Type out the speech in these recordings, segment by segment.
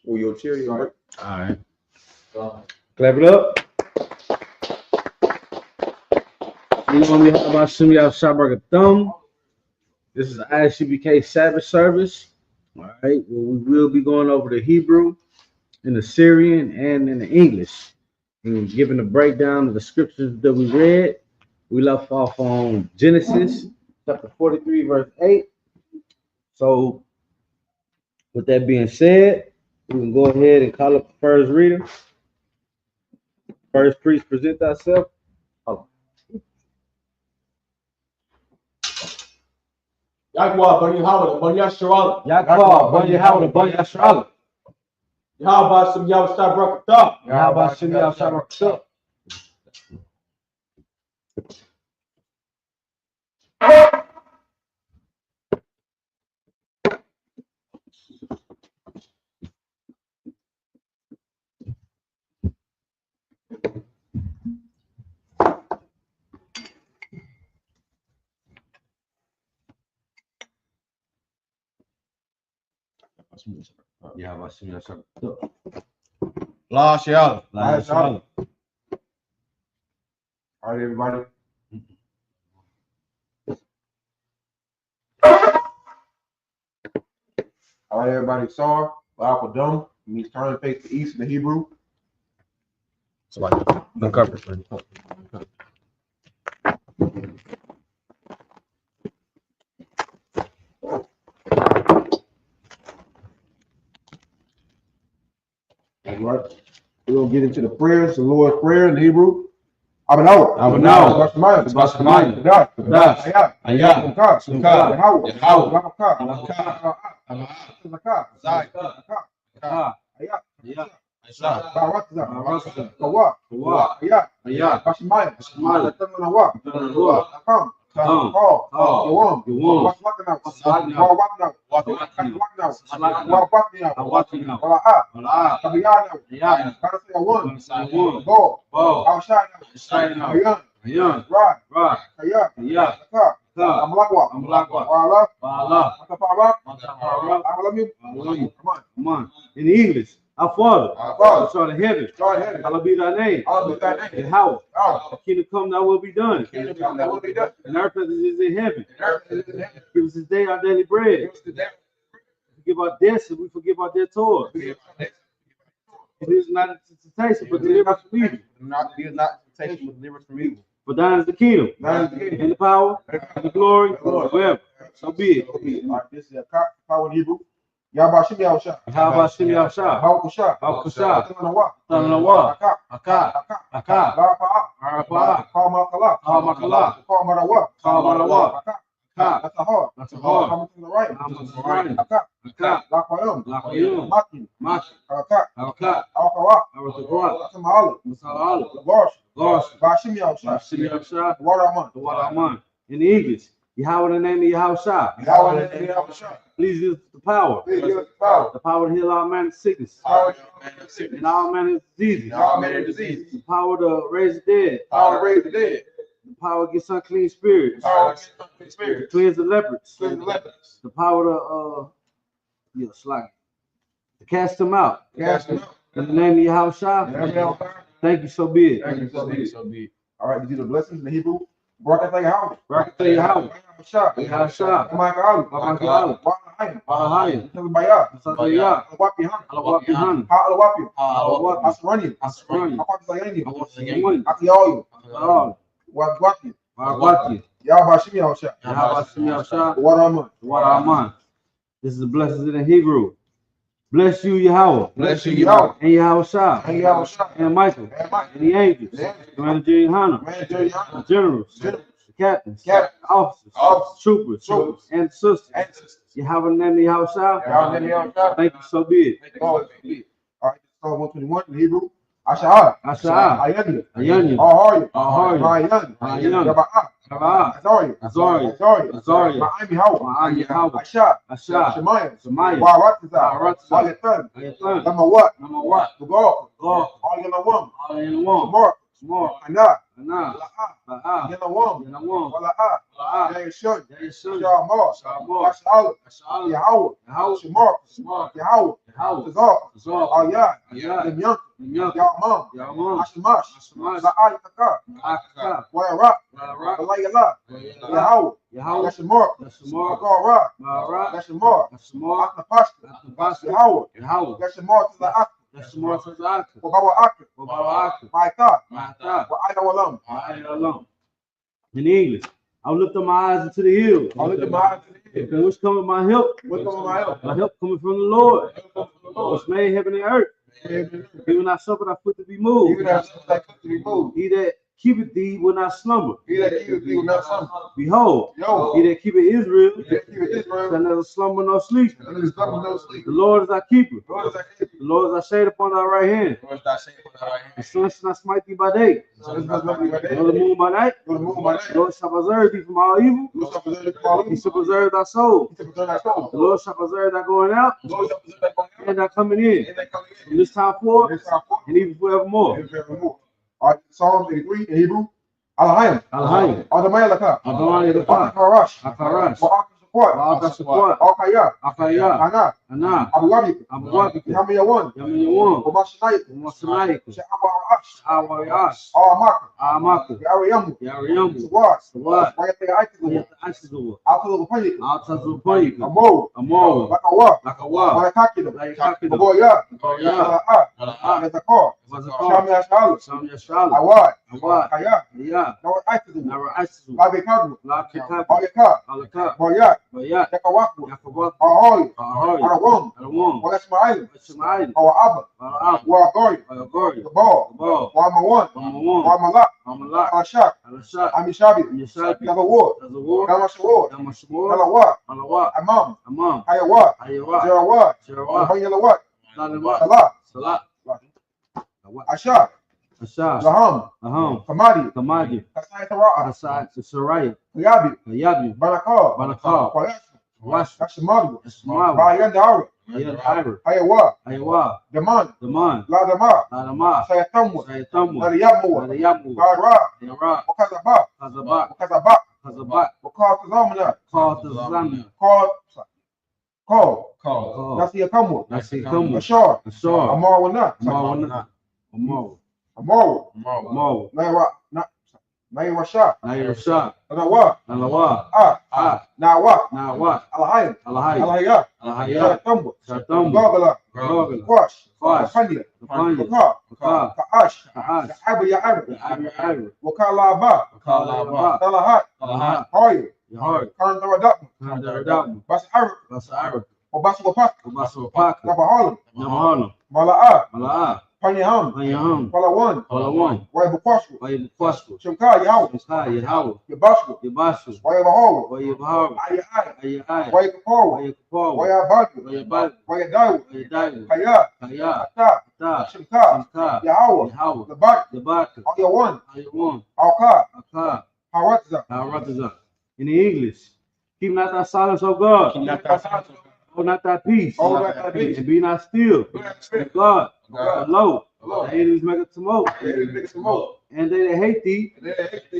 Or your chair, right? All right. Clap it up. You know me, how about Shimmy out Shabbat Thumb? This is the ISUPK Sabbath service. All right. Well, we will be going over the Hebrew, in the Syrian, and in the English. And giving a breakdown of the scriptures that we read. We left off on Genesis chapter 43, verse 8. So, with that being said, we can go ahead and call up the first reader. First priest, present thyself. Yakwa, Bunny Howard, Bunny Yasharala. Yakwa, Bunny Howard, Bunny Yasharala. Yahweh Sim Yahweh Stabrakata. Yahweh Shem Yahweh Shabbat. Yahweh Shem Yahweh Shabbat. La Shiala. All All right, everybody. All right, everybody. Sar, Alpha Dum means turn and face the east in the Hebrew. Somebody uncover it. All right. We're going to get into the prayers, the Lord's Prayer in the Hebrew. Abanawa. Abanawa. Bashamayim. Bashamayim. Kadah. Kadah. Ayah. Ayah. Kumkah. Kumkah. Yahweh. Yahweh. Lakakah. Lakakah. Zakah. Zakah. Ayah. Ayah. Baratza. Baratza. Kawah. Kawah. Ayah. Ayah. Bashamayim. Bashamayim. Tananawa. Tananawa. Akam. Kam. Call. Yawam. Yawam. Waslakanaw. Wawaknaw. Wawaknaw. Awatinaw. Wala'ah. Wala'ah. Kabiyanaw. Ayah. Karasaya. Bo. Bo. Awshaynaw. Shaynaw. Ayan. Ayan. Rod. Rod. Kaya. Ayah. Zakah. Zakah. Amalakwa. Amalakwa. Wa'ala. Ba'ala. Matapara. Matapara. Amalamim. Amalamim. Come on. Come on. In English. Our Father. Our Father. Which art in heaven. Start heaven. Hallowed be thy name. Hallowed be thy name. Yahweh. Yahweh. The kingdom come, thy will be done. Kingdom come, thy will be done. And earth as it is in heaven. Earth as it is in heaven. Give us this day our daily bread. Give us the day. Forgive our debts as we forgive our debtors. It is not a temptation, but deliver us from evil. It is not temptation, but deliver us from evil. For thine is the kingdom, Thine is the kingdom, and the power, and the glory, forever. So be it. All right, this is a power in Hebrew. Yahweh Shem Yahweh Shah. How about Shimmy Al Shah? Baruch Shah. Baruch Shah. Tananawa. Tananawa. Akah. Akah. Akah. Akah. Barapa'ah. Arapa'ah. Kal Makala. Kal Makala. Kal Marawa. Kal Marawa. Akah. Akah. That's a hard. That's a hard. How much is the right? How much is the right? Akah. Akah. Lakwayam. Lakwayam. Maki. Maki. Akah. Akah. Alkawa. Arapa'ah. Sama'ala. Masala. Lagosh. Gosh. Bashim Yahweh Shah. Shimmy Al Shah. Waraman. The water Aman. In the English, Yahweh in the name of Yahweh Shah. Yahweh in the name of Yahweh Shah. Please give us the power. Please give us the power. The power to heal all manner of sickness. Power to heal manner of sickness. And all manner of diseases. All manner of diseases. The power to raise the dead. Power to raise the dead. The power against unclean spirits. Power against unclean To spirits. cleanse the lepers. Cleanse the lepers. The power to cast them out. Cast them out. In the name of Yahweh Shah. In the name of Yahweh Shah. Thank you, so be it. Thank you, so be it. So be it. All right, these are the blessings in the Hebrew. Barakatah Yahweh. Barakatah Yahweh. Shah. Yahweh Shah. Kamaka Kamaka Wa'ahayim. Bahahayim. Tazabaya. Tazabaya. Alawapihan. Alawapihan. Ha'alawapim. Ha'alawapim. Asranium. Asranium. Akwatisayanim. Akwatisayanim. Akiyayu. Akwatisayanim. Wa'agwatim. Wa'agwatim. Yahweh Shem Yahweh Shah. Yahweh Shem Yahweh Shah. Waraman. What Aman. This is the blessings in the Hebrew. Bless you, Yahweh. Bless you, Yahweh. And Yahweh Shah. And Yahweh Shah. And Michael. And Michael. And the angels. The angels. Commander Hannah. Manager Yahweh. The generals. Generals. The captains. Captains. Officers. Officers. Troopers. Troopers. And sisters. And sisters. Yahweh in the name of Yahweh Shah. Yahweh in the name of Yahweh Shah. Thank you, so be it. All right, Psalm 121 in Hebrew. Asha'ah. Asha'ah. Ayani. Ayani. Ahari. Ahari. Ma'ayan. Ma'ayan. Yaba'ah. Kaba'ah. Azari. Azari. Azari. Azari. Ma'ami Hawa. Ma'ami Hawa. Asha. Asha. Shemayim. Shemayim. Wa'aratza. Wa'aratza. Wa'aletan. Ayatan. Lama what? Number what? Lugor. God. All in the one. All in one. Mark. Small. Ana. Ana. La'a. Yanawam. Yanawam. Wala'a. La'a. Yayashun. Yayashun. Shamar. Shamar. Yasha'ala. Yasha'ala. Yahweh. Yahweh. Shamar. Small. Yahweh. Yahweh. Tazar. Tazar. Ayah. Ayah. Yamyank. Yamyank. Yamam. Yamam. Ashamash. Ashamash. La'ayataka. La'akaka. Wayara. La'ara. Walayala. Yahweh. Yahweh. Yahweh. Yashamar. Yashamar. Agara. Ma'ara. Yashamar. Yashamar. Aknapashka. Aknapashka. Yahweh. Yahweh. Yashamar Tla'ak. Yashamar Tazaka. Wabawa Akra. Wabawaka. Maita. Ma'ata. Wa'ayna Walam. Ma'ayna alone. In English, I will lift up my eyes into the hills. I look at my eyes to the From hill. which cometh my help? What's on my help? My help coming from the Lord, Lord. which made heaven and earth. He will not suffer thy foot to be moved. Even as thy foot to be moved. He that keepeth thee will not slumber. He that keepeth thee will not slumber. Behold, Yo. he that keepeth Israel He that keepeth Israel. shall neither slumber nor sleep. And there is slumber no sleep. The Lord is thy keeper. Lord is thy keeper. The Lord is thy shade upon thy right hand. Lord, thy shade upon thy right The hand. sun shall not smite thee by day, So this must not be by day. nor the moon by night. Go to move by The night. Lord shall preserve thee from all evil. Lord shall preserve thee from all He evil. shall preserve thy soul. He shall preserve thy soul. The Lord shall preserve thy going out Lord shall preserve thy going out. and thy coming in And thy coming from in. this time forth This time forth. and even forevermore. And forevermore. All right, Psalms 83 in Hebrew. Alahayim. Alahayim. Adonai Laka. Adonai Laka. Akarash. Akarash. Wa'aka Support. Wa'aka Support. Akaya. Akaya. Ana. Ana. Abu Wabika. Abu Wabika. Yamiyawan. Yamiyawan. Wamashinayik. Wamashinayik. Sha'abash. Awayash. Awamaka. Amaka. Yariyamu. Yariyamu. Sawad. Sawad. Wayataya Aitizu. Yata Ashizuwa. Altazu Panyika. Altazu Panyika. Amo. Amo. Lakawa. Lakawa. Wayakakida. Layakakida. Baboya. Baboya. Wala'a. Yazakar. Wazakar. Shami Ashala. Sam Yashala. Awad. Awad. Kaya. Ya. Nawa Aitizu. Nara Ashizuwa. Babi Kadu. Lakikabi. Oyaka. Alaka. Boyat. Bayat. Yakawaku. Yakabak. Ahoy. Ahoy. Arawam. Arawam. Walashmail. Shemail. Awa'aba. Arab. Wa'agori. Agori. Gabal. Gabal. Wa'amawan. Amawan. Wa'amalak. Amalak. Alashak. Alashak. Amishabi. Yashabi. Gabawar. Tazawar. Gamashawar. Damashmur. Alawa. Alawat. Amam. Amam. Hayawat. Ayawat. Jarawat. Sharawat. Banyalawat. Lalimat. Salah. Salat. Ashak. Ashar. Laham. Aham. Kamadi. Kamadi. Kasai Tara'a. Asad. Saraya. Kayabi. Kayabi. Barakar. Barakar. Kwayash. Wash. Kashimadu. Shemawa. Bayan Dara. Ayat Iber. Hayawa. Ayawa. Daman. Daman. Ladama. Ladama. Sayatamwa. Sayatamu. Nariyamu. Nadayamu. Kara. Yara. Wakazaba. Kazabak. Wakazaba. Kazabak. Wakazamana. Kazazamna. Call. Call. Nasiyakamwa. Nasikamu. Ashar. Ashar. Amarwana. Amawana. Amaw. Amaru. Amaw. Naira Shah. Nairasha. Nawa. Nalawa. Ah. Nawa. Nawat. Alahayim. Alahai. Alahaya. Alahaya. Sayatamwa. Shartamu. Gogala. Gogala. Kwash. Kwash. Kafanya. Kafanya. Bakar. Bakar. Kaash. Kaash. Ya'abu Ya'abu. Ya'abu. Wakalaba. Wakalaba. Salahat. Alahat. Hoya. Yahar. Kandaradapma. Kandaradamu. Bas Arab. Basa Arab. Wabasu Wapak. Ubasa Wapaka. Nabahalam. Namahalam. Mala'a. Mala'a. Panyaham. Panyaham. Palawan. Palawan. Wayabukwashu. Wayabukwasku. Shimka Yahaw. Shimka Yahawa. Yabashu. Yabasu. Wayabahawa. Wayabahawa. Ayahai. Ayahai. Wayakapawa. Wayakapawa. Wayabadu. Wayabadu. Wayadawu. Wayadawu. Kaya. Kaya. Ata. Ta. Shimka. Shimka. Yahawa. Yahawa. Labak. Yabaka. Ayawan. Ayawan. Alka. Aka. Hawatza. Haratazah. In the English, keep not thy silence, O God. Hold not thy peace. Hold not thy peace. And be not still. Spirit. God. God. Lo. Lo. The enemies make a tumult. And they that hate thee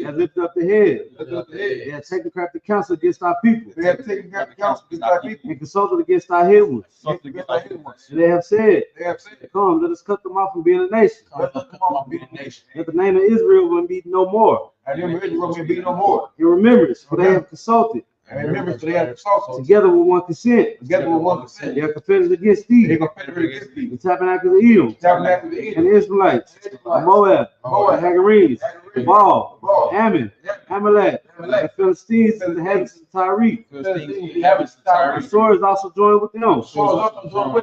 have lifted up the head. They have taken crafty counsel against thy people. They have taken care of the counsel against thy people. And consulted against thy hid ones. Against thy hidden ones. And they have said, They have said, come, let us cut them off from being a nation. let us come up and be the nation. That the name of Israel will be no more. And then Israel will be no more. In remembrance, for they have consulted And remember, they have consulted together with one consent. together with one consent. They are confederate against They thee. confederate against thee. The tabernacles of Edom. Tabernacle of the And Eden. the Israelites. The Moab. The Hagarenes. The Baal. Ammon. Amalek. The Philistines and the inhabitants of Tyre. The sword is also joined with them.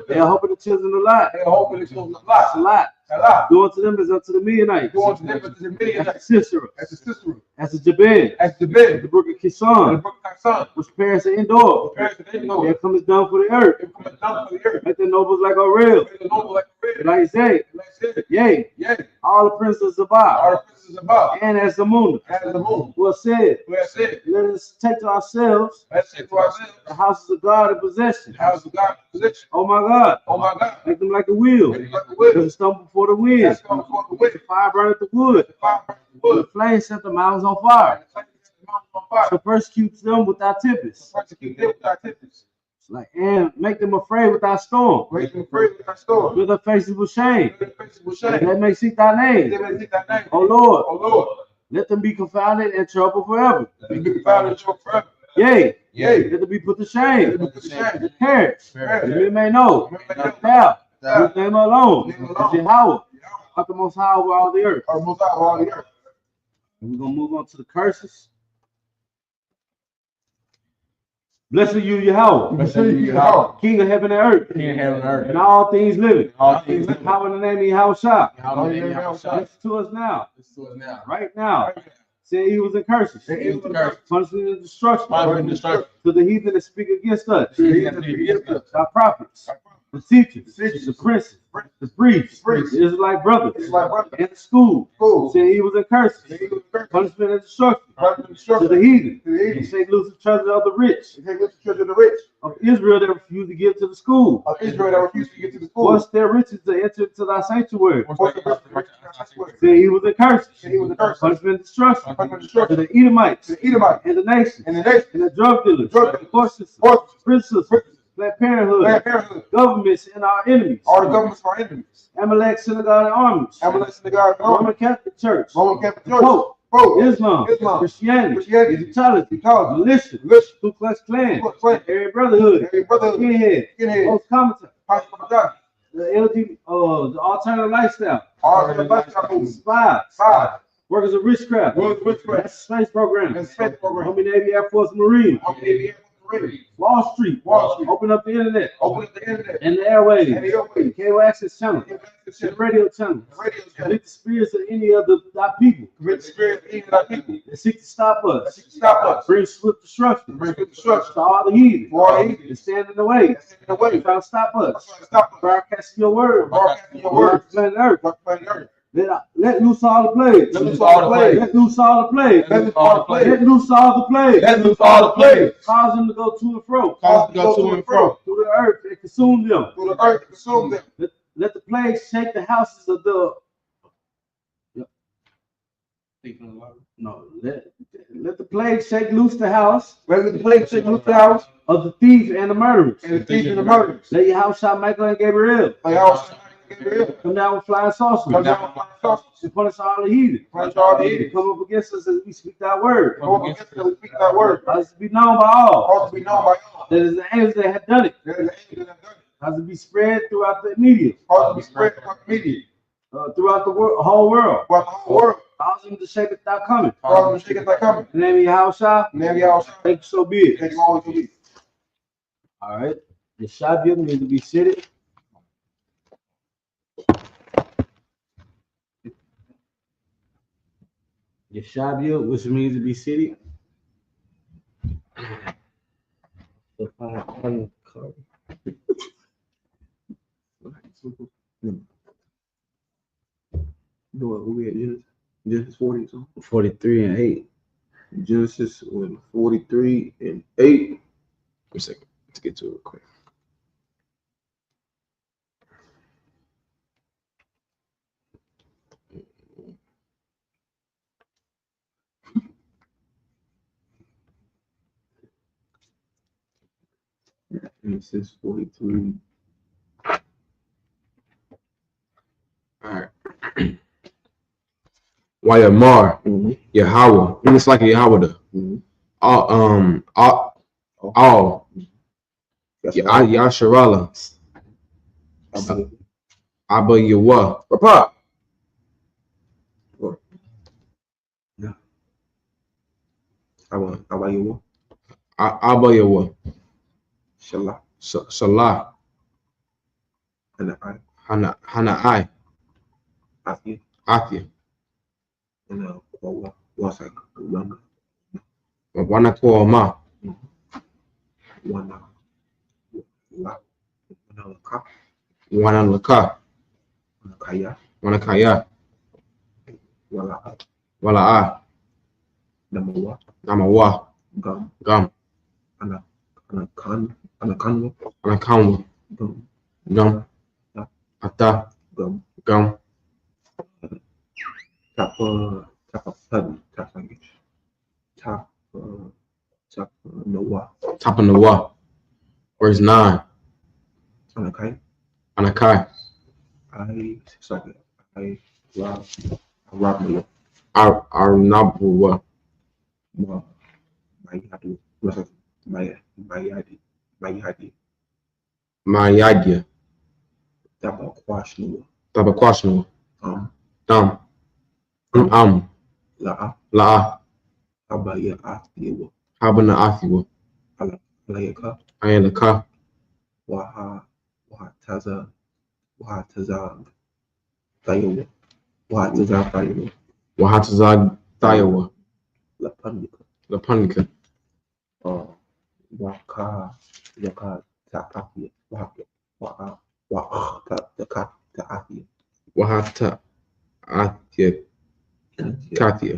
They are hoping the children of Lot. They are hoping it's going to lie. Salat. Salah. Do unto them as unto the Midianites. Go on to them as the As million, the Sisera. as the sister, As the Jabin. as the As bed, the brook of and the Kishon. book of son. Which perish the indoor. Parents that they know. There comes down for the earth. They come down for the earth. Let the nobles like Orel. Make the noble like a red. Like Isaiah. Like said, Yea, yea, all the princes of Baal, all the princes of Baal, and as the moon, and the moon, who have said, who have said, let us take to ourselves let's take to ourselves the houses of God in possession. the house of God in possession. Oh my God, Oh my God. make them like a wheel, Make them like the wind. that stumble before the wind. Let's go before the wind. The fire burneth the wood, The fire burns the the wood. flame set the mountains on fire. The flame sets the mountains on fire. To persecute them without tempest, Persecute them with our tempest. and make them afraid without storm. Make them afraid with our storm. With their faces with shame, Make them faces with that shame. they may seek thy name. They may seek thy name. O Lord, Oh Lord, let them be confounded and troubled forever. let them be found in your forever. Yea, Yea, let them be put to let shame. them be put to shame. Perish, that we may know That thou, thou, whose name alone, name is alone, Jehovah, art the most high over all the earth. are most high of all the earth. And we're gonna move on to the curses. Blessed are you, Yahweh, Blessed are you, Yahweh, King of heaven and earth, King of heaven and earth, and all things living. all things living. Power in the name of Yahweh Shah. All things living. Listen to us now, Listen to us now. right now. Saying evils and curses, Say evil and curses. punishment and destruction, Punishment and destruction. to the heathen that speak against us, To the heathen that speak against us. our prophets, the teachers, the princes, the priests, the Israelite brothers, Israelite brothers. and the school, School. saying evils and curses, Say evil and curses. punishment and destruction, Punishment and to destruction. the heathen, To the heathen. and shake loose the treasure of the rich, They take with the children of the rich. of Israel that refuse to give to the school. Of Israel that refused to get to the school. What's their riches to enter into thy sanctuary? What's the rich? Saying evils and curses, Say evil and curses. punishment and destruction, Punishment and to destruction. the Edomites, To the Edomites. and the nations, And the nation. and the drug dealers, Drug dealers, horses, horses, princes, Planned Parenthood, Planned Parenthood. governments, and our enemies, All the governments of our enemies. Amalek, synagogue, and armies, Ambulance in the God. Roman Catholic Church, Roman Catholic the Church. Pope, Pope. Islam, Islam, Christianity, Christianity, Egyptology, Ecology, militia, Militia, Ku Klux Klan, Ku Klux Klan, Aryan Brotherhood, Aryan Brotherhood, Skinhead, Skinhead, Most Common, Possible God. the LGBT, the alternative lifestyle, All the lifestyle movements. spies, Five. workers of witchcraft, Workers of witchcraft. that's the space program, And space program. Army, Navy, Air Force, Marine, Ready. Wall Street, Wall Street. open up the internet, Open up the internet. and the airwaves, And the airwaves. cable access channel, and The radio channel. radio channel. Commit the spirits of any of our people Commit the spirit of evil in our people. that seek to stop us, Stop us. bring swift destruction Bring good destruction. to all the heathen, For all the heathen. and stand in the way, That's in the way. try to stop us, That's why to stop us. broadcasting your word, Broadcasting your word word. planet earth. Broadcasting planet earth. Let loose all the plagues. Let loose all the plagues. Let loose all the plagues. Let loose all the plagues. Let loose all the plagues. Let loose all the plagues. Cause them to go to and fro Cause them to go to and fro. through the earth and consume them. Through the earth to consume them. Let the plagues shake the houses of the. No, let the plague shake loose the house Let the plague shake loose the house. of the thief and the murderers. And the thief and the murderers. Let your house shine Michael and Gabriel. Like our Gabriel. Come down with flying saucers. Come down with sausage. To punish all the heathen. Punish all the heathen. Come up against us as we speak that word. Go up against them, we speak that word. Let it be known by all. Ought to be known by all. That is the angels that have done it. There is an angel that have done it. Has to be spread throughout the media, Ought to be spread throughout the media. throughout the whole world. Throughout the whole world. Cause them to shake it without coming. Cause them to shake it like coming. In the name of Yahweh, Name y'all. thank you, so be it. Thank you always to be. All right. The Shabbat needs to be seated. The Shabbat, which means to be seated. Genesis 40, so 43 and 8. Genesis 43 and 8. Wait a second. Let's get to it real quick. Genesis 43. All right. Wayamar, Yahweh. And it's like a Yahweh. All. Yasharala. Abba Yawah. Papa. Yeah. I want you. Abba Yawah. Shallah. Salah. And I. Hanai. After. Athia. And what's that? One. Wanako Wanalaka. Kaya. Wanakaya. Wala'a. Namawa. Gum. Anakanwa. Gum. Ata. Gum. Tapanawa. Verse 9. Anakai. Arnabuwa. Mayadia. Tabakwashnu. Dam. La'a. Habana Athiwa. Ayalaka. Wahatazag Thayawa. Lapunica. Wahata Athia Kathia.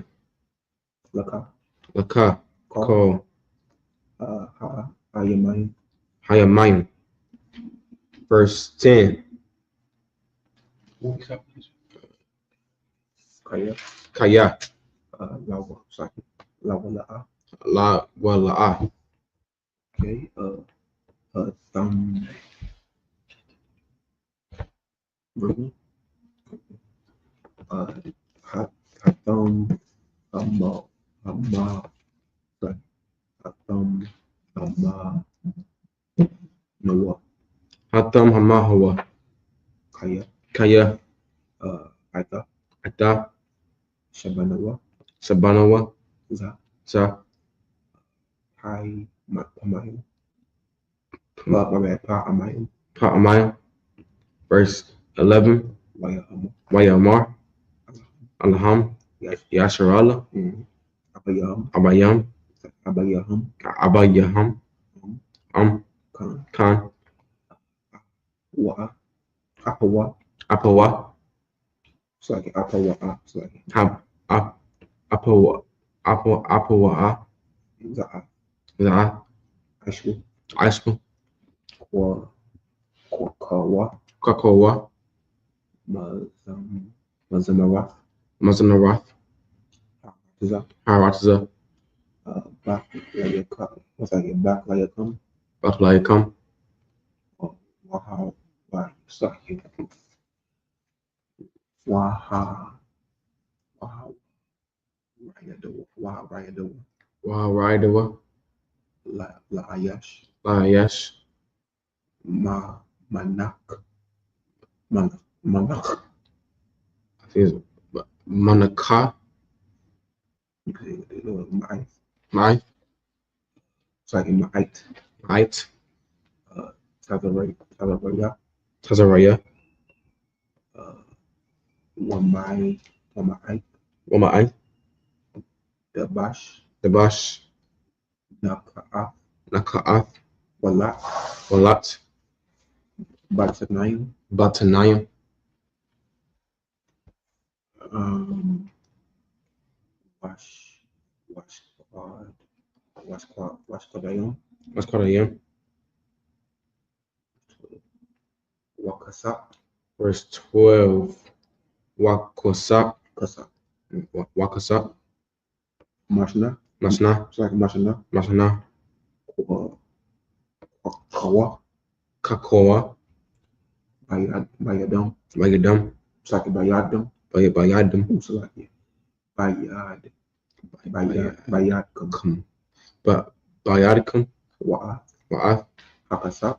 Laka. Ko. Hayamayim. Verse 10. Kaya. La Wala'a. Hatam Hamahawa. Kaya. Ata. Sabanawa. Sa. Pa'amayim. Verse 11. Wayamar. Alham. Yasharala. Abayam. Abayaham. Khan. Apawa. Apawa. Za'a. Ashbu. Kakawa. Mazanarath. Harataza. Baklayakam. Waharidawa. Laayash. I think it's Manaka. Mai. Ait. Tazaraya. Wama'ai. Debash. Naka'ath. Walat. Batanayim. Wasquadayim. Verse 12. Wakasap. Masna. Kakoa. Bayadam. Bayadam. Bayadkum. Wa'ath. Hakasap.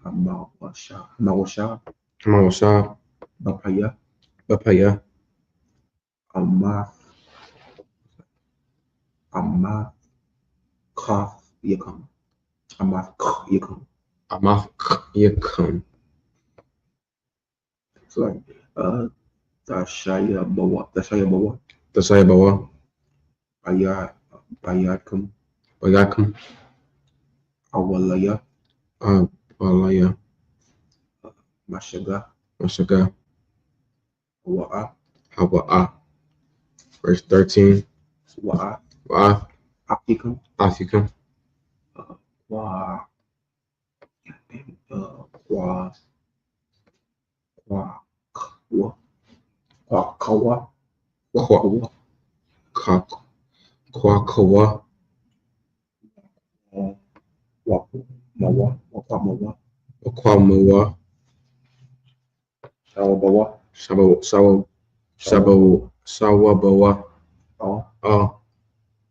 Hamawasha. Bapaya. Amath Yakum. Tashayabawa. Bayadkum. Awalaya. Mashaka, Wa'a, Hawa'a. Verse 13. Wa'a, Wa'ath, Afikum, Afikum, Wa, Wa, Wa, Wa, Wa, Kawa, Wa, Kwa, Kawa, Kwakawa, Wa, Mawa, Wa, Mawa, Kwamawa, Shawabawa, Sawabawa,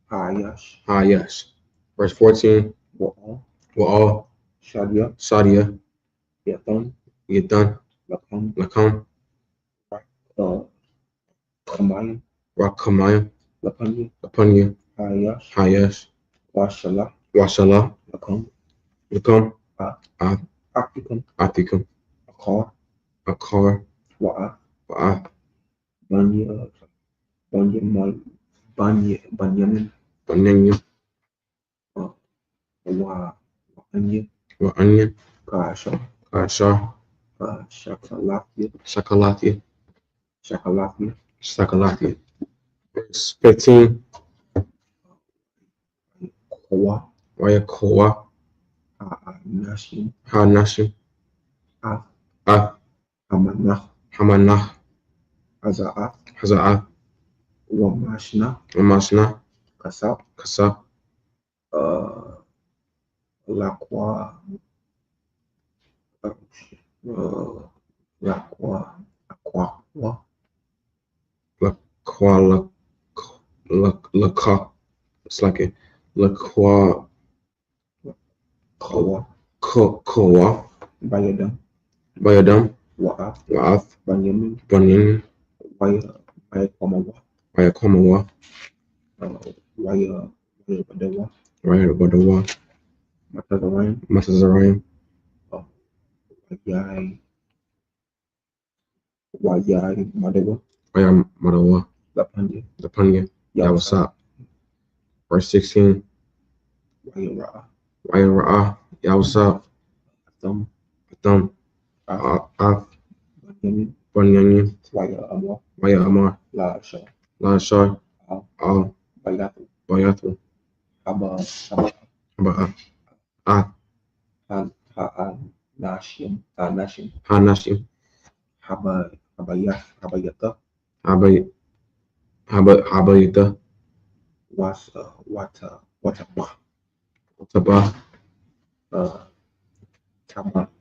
Hayash, yes. Verse 14. Wa'a, Wa'al, Shadia, Sadia, Yathon, Yadun, Lakam, Lakam, Kamayan, Rakamayim, Lapanya, Lapunya, Hayash, yes. Washala, Washala, Lakam, Lakam, Afikum, Atikum, Akar, Akar, Wa'a, Wa'ath, Banya, Banyamin, Banyan, Wa'anya, Wa'anyan, Kasha, Kashar, Shakalafia, Shakalati, Shakalafia, Sakalati. Verse 15. Kowa, Wayakowa, Nashim, Hanashim, Af, Amanach, Hamanah, Aza'af, Haza'ath, Wamashna, Amashna, Kasap, Kasab, Lakwa, Lakwa, Akwa, Kwa, Laka, it's like a Lakwa, Kawa, Kowa, Bayadam, Bayadam, Wa'af, Wa'ath, Banyamin, Banyan, Wayakwamawa, Wayakomawa, Wayabadawa, Wayabadawa, Matazarayan, Matazarayim, Wayai, Madawa, Wayamadawa, Lapanya, Lapanya, Yawasap. Verse 16. Wayara'a, Wayara'ah, Yawasap, Atham, Atham, Af, Af, Banyamin, Banyan, Waya Amwa, Waya Amar, La Shah, Lashar, Al, Bayatu, Bayathu, Haba, Aba'ath, Ath, Nashim, Hanashim, Habayata, Habayita, Wataba, Tabah,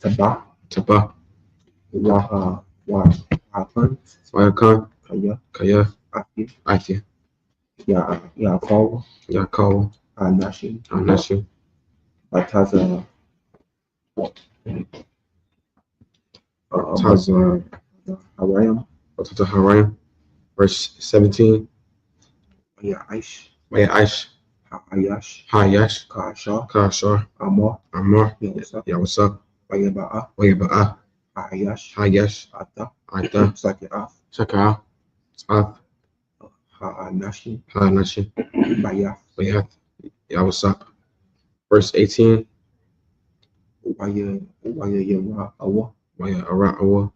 Taba, Tabah, Wahapan, Wayakan, Kaya, Afi, Athia, Yaakov, Yakov, Nashim, Hanashim, Bataza, Tazar, Arayam, Harayim. Verse 17. Aish, Aish, Ayash, Hayash, Kasha, Kashar, Amor, Amar, Yawasa, Yawasap, Bayaba'a, Wayaba'ah, Hayash, Hayash, Ata, Aita, Saki'af, Shaka, Ath, Nashim, Hanashim, Bayaf, Bayath, Yawasap. Verse 18. Waya Awa, Waya Ara'awa,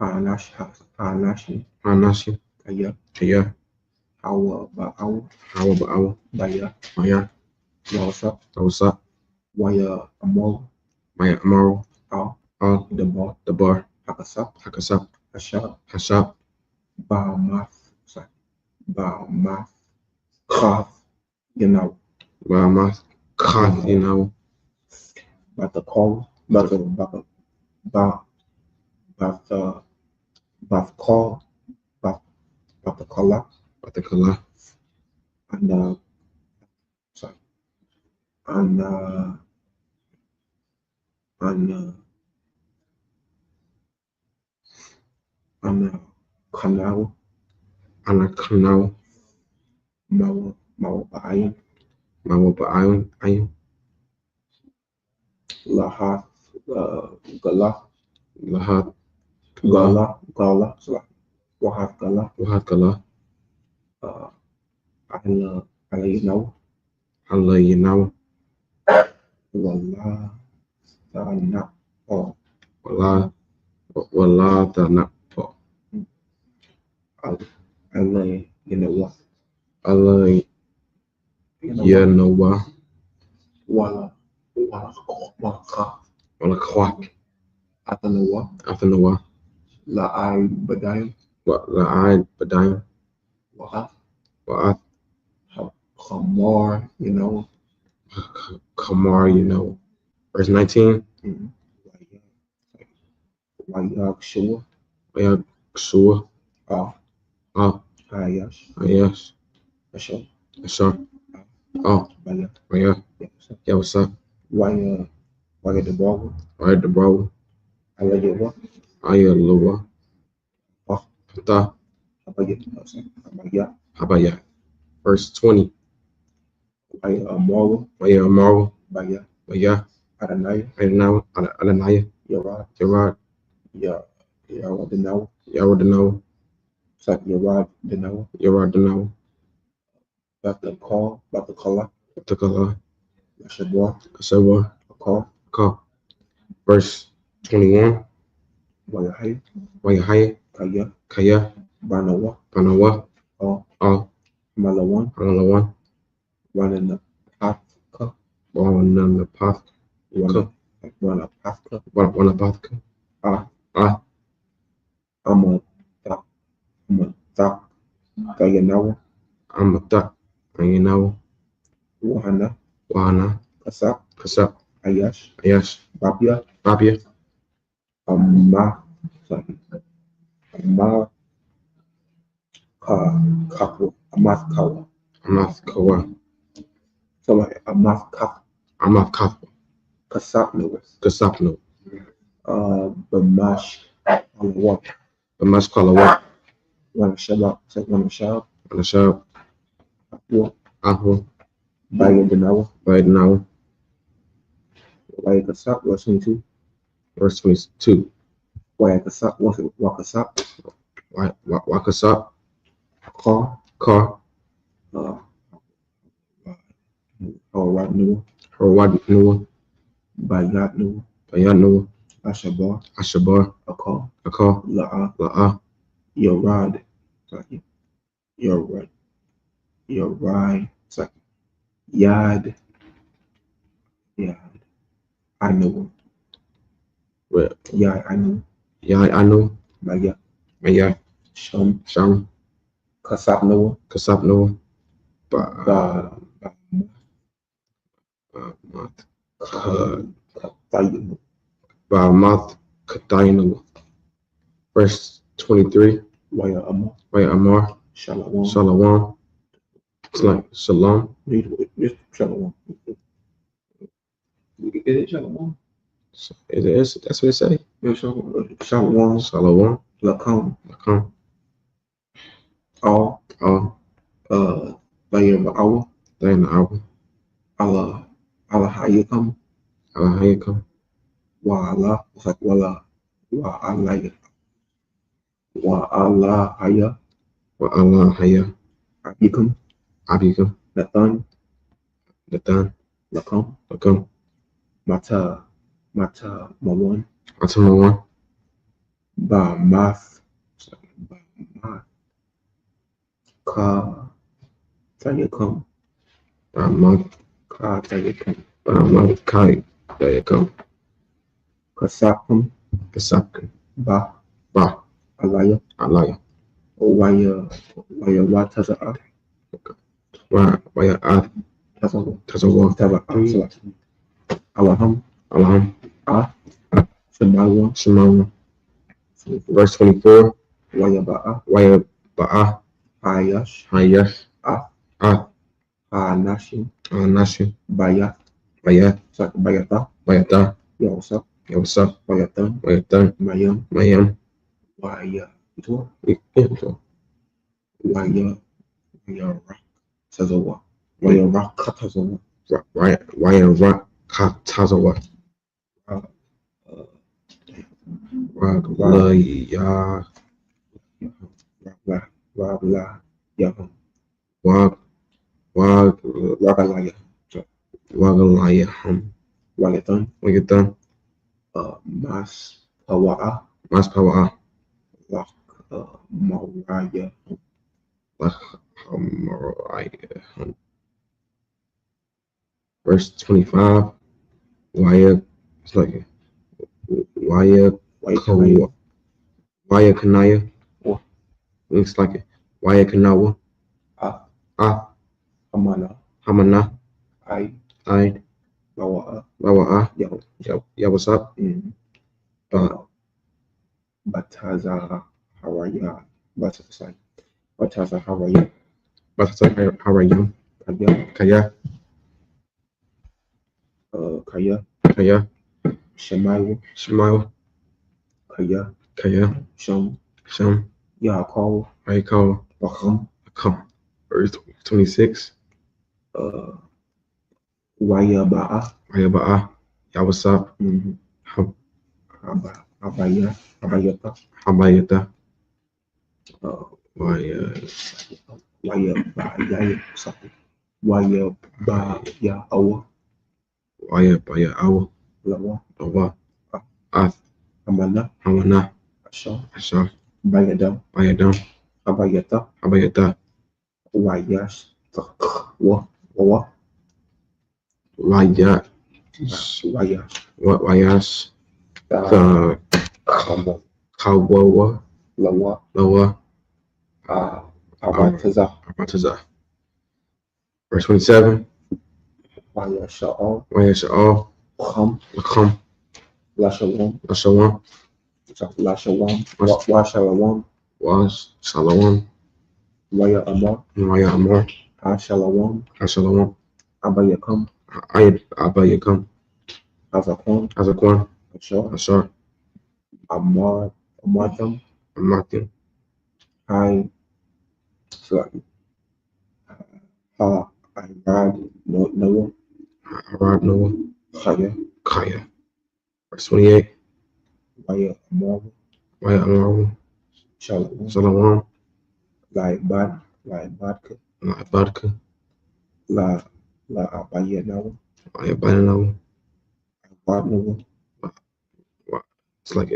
Hanashim, Hanashim, Kaya, Kaya, Hawa Ba'awa, Hawa Ba'awa, Baya, Maya, Yawasa, Yawasap, Waya Amor, Maya Amaru, Al, Al, Dabar, Dabar, Hakasap, Hakasap, Hashab, Hashab, Ba'amath, Kaf, Ba'amath, Kath, Batakol, Bathkol, Bathakola, Batakala, and and and Kanal, Anakanau, Mawaba'ayin, Mawaba'ayun, Ayun, Lahath, Gala, Lahat, Gala, Wahath Gala, Wahatala, Alayinaw, Alayinaw, Wala, Ta'ana, Wala, Wala Tana Po. Allah, you know what? Allah Yanowa. Wala Wala Kwak. Atanawa, Athanawa. La I Badai, La'ad Badayim. Wahat, Wa'ath Hamar, you know, Kamar, Verse 19. Wayak Shua, Waya Ksua. Ah, Ah. Hayash, Yes. Asha, Asha. Oh. Baya, Waya. Yeah, what's up? Waya the Ball, Alright, the bro. Ayawa, Aya Lua. Ah, Ta. Abaya, Habaya. Verse 20. Waya Amoro, Waya Amaro. Baya, Waya. Adanaya, Adanaya. Yarad, Yarad. Yarad the Now, Yaradano. Sak Yarad the Now, Yaradano. Dr. Call, Dr. Kala, Takala. Ashabwa, Asawa. Call, Ka. Verse 21. Waya Hay, Waya Haya. Kaya, Kaya. Banawa, Panawa. All, All. Malawan, Panawan. Running the Pathka, Bawan the path. Run a Pathka, Wanapathka. Ah, Ah. I'm a Thak, Kayanawa, Amata. Wahana, Wahana. Kasak, Kasap. Ayash, Ayash. Babia, Babia. Amma, Amma, Kapu, Amath Kawa, Amath Kawa. so like Amath Kap, Amath Kafa. Kasak Lewis, Kasapno. Bamash, Alawak, Amash Kalawa. One Shabbat, One Shab, Anashab. Apu, Aho. Bayan Denawa, Right now. Waya Kasak, Washing two, Verse 22. Waya Kasak, Wakasak, Wakasap. Call, Ka. Alright New, Harwad Noah. Bayat New, Bayat Noah. Ashabar, Ashabar. a call, Aka. La'a, La'a. Yorad, Yorai, Yad, I know, Well, I know, yeah, I know. Maya, Maya. Sham, Sham. Kasap Noah, Kasap Noah. Ba, Math. Tayu, Math. Katayino. Verse 23. Waya Amma, Right, Amar. Shalawam, Shalom. It's like Shalom. It's Shalawam. Is it Shalawam? It is. That's what it say. Yeah, Shalawam, Shalom. Lakam, Come. All, Oh. Waya Ba'awa, Day in the hour. Allah, Hayakam, How you come? Wa Allah, it's like Wala, Wa Allah, Wa Allah Haya, Wa Allah Haya. Abikam, Abikam. Nathan, Nathan. Lakam, Lakam. Mata, Mawan, Atama one. Ba Math, Ka, Tayakam, Month. Ka Tayakam, Month. Kai. There you come. Kasapam, Kasapkan. Ba, Ba. Alaya, Alaya. Waya Wataza, Waya Ad. Tazawa. Tava, Alaham, Alham. Shemawa, Shimon. Verse 24. Waya Ba'a, Waya Ba'a. Hayash, Hayash. Ah, Ah. Nashim, Nashim. Bayat, Bayat. Bayata, Bayata. Yawasap, Yo, what's up? Bayatan, Bayatan. Mayam, Mayam. Waya, itu, Yeah. Waya Rak, Tazawa, Waya Rak Katazawa, Waya Rock. Tazawa. Laya. Rabla, Yaham, Wag. Ragalaya, Wagalaya. Wagatan, Wagatan. Mas Pawa'a, Mas Power Lak Maraya Verse 25. Waya, it's like Waya Waikanawa Waya Kanaya. Or Looks like Waya Kanawa. Ah Hamana. I I Bawa Bawa Yo Yeah, what's up? Bataza Haraya Bataza Haraya How are you? Kaya Kaya Kaya Shemayu Smile Kaya Kaya Shum Sham Yakov I call Bakam come. Verse 26. Waya Ba'a Waya Yeah, what's up? Abaya Abayata Habayata Waya Baya something Waya Baya Awa Waya Awa Lawa Awa Ath Amana Hamana Asha Asha Bayadam Bayadam Abayata Habayata Wayash Wa Wawa Waya Wayash Wayash the Kawawa Lawa Loa Abataza Abataza. Verse 27. Wayasha'al Waya all Kham come Lashawam Lashawan Washalawam was Salawam Waya Amar Waya Amor Ashalawam Ashalawam Abayakam Abayakam Azakwan Azakwan Ashar Ashar Amartam Amakim Hai Slaki Ha Irad Noah Arad Noah Khaya Kaya. Verse 28. Waya Amar Waya Amor Shalawam Salawam Laibadka Labadka La Abaya Noah Waya Banano. Abad Noah It's like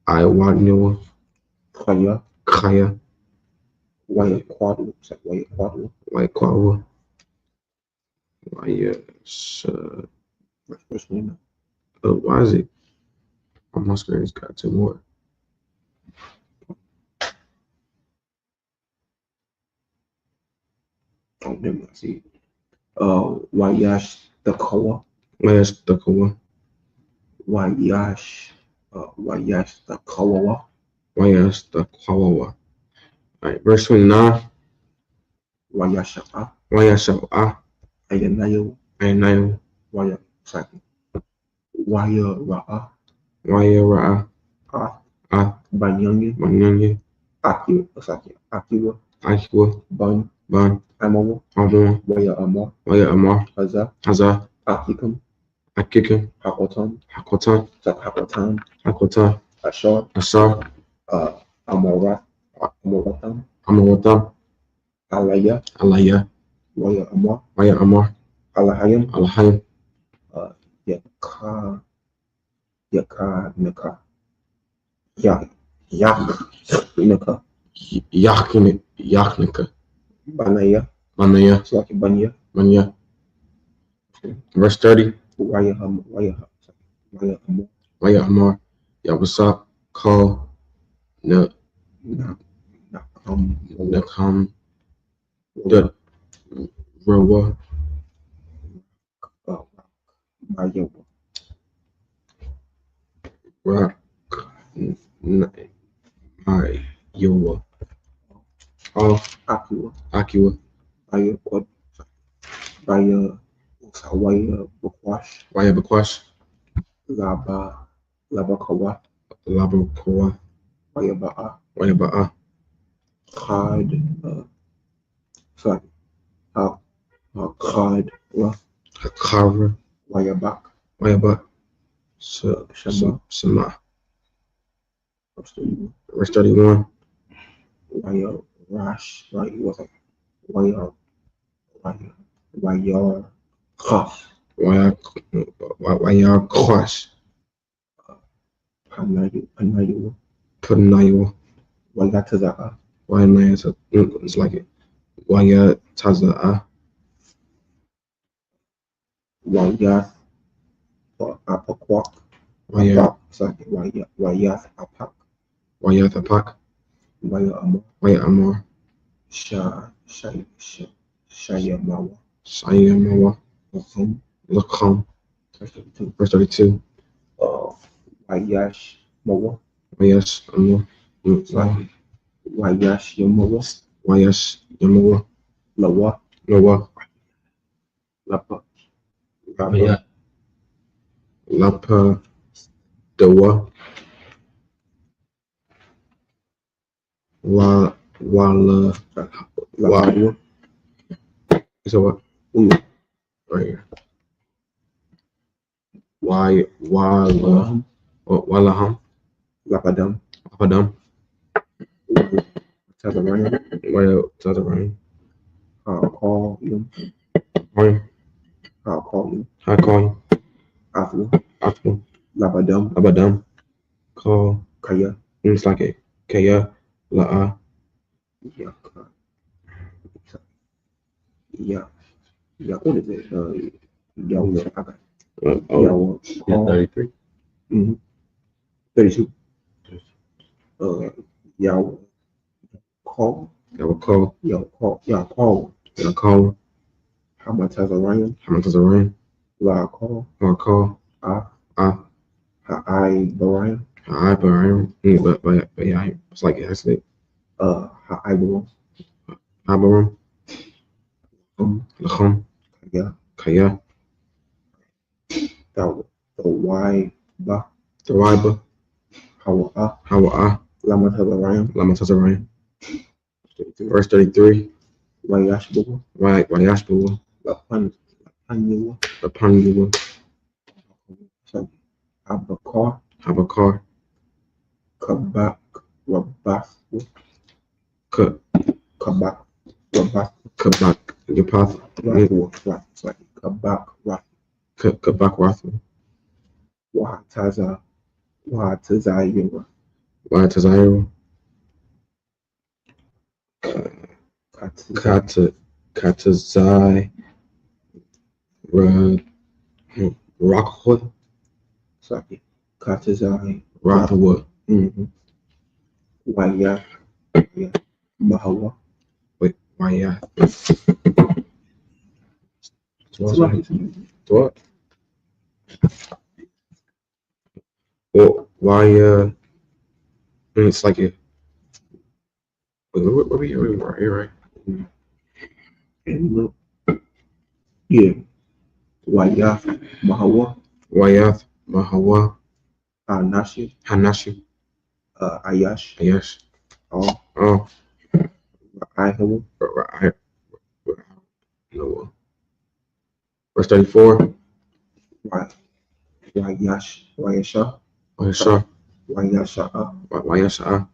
I want Noah Khaya Kaya Waya Quadlu Waya Quadlu Waya Kwawa Waya why is it on my screen? It's got two more. Oh, never mind. See, Wayash the Kawa, Where's the Kawa? Wayash the Kawawa, Where's the Kawawa? Alright, verse 29. Wayasha Waya Sha'a Ayanayo, Ayanayo Waya Saki, Waya Ra'a, Waya Ra'a Banyangi, Manyangi Akiwa, Saki, Akiwa, Akiwa Ban, Ban Amawa, Amon Waya Amar, Waya Amar Haza, Haza Akikam, Akikim Hakotan, Hakotan Hakotan, Hakotan Ashar, Asar Amoratam, Amawatam Alaya, Alaya Waya Amar, Waya Amar Alahayam, Alahayim Yaka, Nika, Yak, Nika, Yachnika Banaya, Manaya Slaki Banya, Manya. Verse 30. Waya Amor, Waya Amar Yabasap Call Na, Nakam the Rawa Maya, Rock My Yowa All Akiwa, Akiwa Baya, Quad, Baya, Waya, Bukwash, Waya Bakwash Laba Kawa, Labo Koa Waya Ba'a, Waya Ba'a Khad, sorry, Khad, Hakara Waya Bak, Waya Ba Shema, Sama. Verse 31. Waya Rash, right? It was like Waya Khas, Waya Kwash Panayo, Panayo, Wayataza, Wayana, it's like it. Wayataza, Wayas, Apakwak, Wayat, sorry, Wayas Apak, Wayathapak, Waya Amor, Wayamor, Shayamawa, Sayamawa, Lakum, Lakum, Perspective, verse 32, Wayash Mawa, Wayash, Amor, sorry, Wayash Yamawa, Wayash, Yamawa, Lawa, Noah, Lapa, Yeah. Lapa, Dewa, Wala, Lapa, so what? Ulu, Right here. Walaham, Lapadam, Apadam, Tazarayam, Wayatazarain, I'll call you, Ryan, I'll call you, Hakon, Afu, Afu, Labadam, Abadam, Call, Kaya, it's like it. Kaya, La'a, Yaka, what is it? Yawa, Yawa, Yeah, call, 33. 32. Yawa, call, Yawakal, Yawa, Hamatazarayan, Hamatazarain, La call, Hakal, Ah, Ah, Ha'ai Barayan, Ha'abarim, but yeah, it's like it has to be. Ha'ai Baram, Habarim, Lacham, Kaya, Kaya, the Y, Ba, Tawaiba, Hawa'a, Hawa'a, Lamatazarayan, Lamatazarain, verse 33, Wayash Baba, Wayashbu, Lapanua, Lapanua, Abakar, Habakar, Kabak, Rabaf, Kabak, Rabaf, Yapath, Rafu, sorry, Kabak, Raf, Kabak Rathel, Wahataza, Wahatazayawa, Wayatazairo, Katiza, Katazai, Rockwood, sorry, Katazai, Rothwood, Waya, Mahawa, wait, Waya, Swahili, what? Well, Waya, it's like it. What we right here, right? and look, yeah, Waya, Mahawa, Wayath, Mahawa, Nashi, Hanashi, Ayash, Ayash, Oh, Ihawa, right, no, verse 34, Wayash, Wayasha, Wayasha, Wayasha, Wayasha,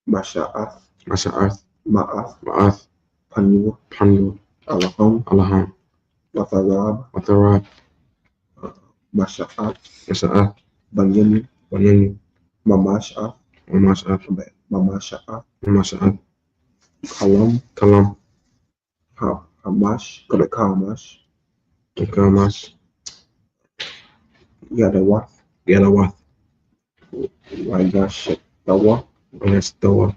Masha'ath, Masha'ath, Ma'ath, Ma'ath, Panua, Panu, Alaham, Alaham, Watharab, Watharab, Masha'ath, Masha'ath, Banyamin, Banyan, Mamasha'ath, Mamasha'ath, Mamasha'ath, Mamasha'ath, Kalam, Kalam, Hamash, Kalamash, Kamash, Yadawath, Yalawath, Wayash, Dawa, Wayastoa,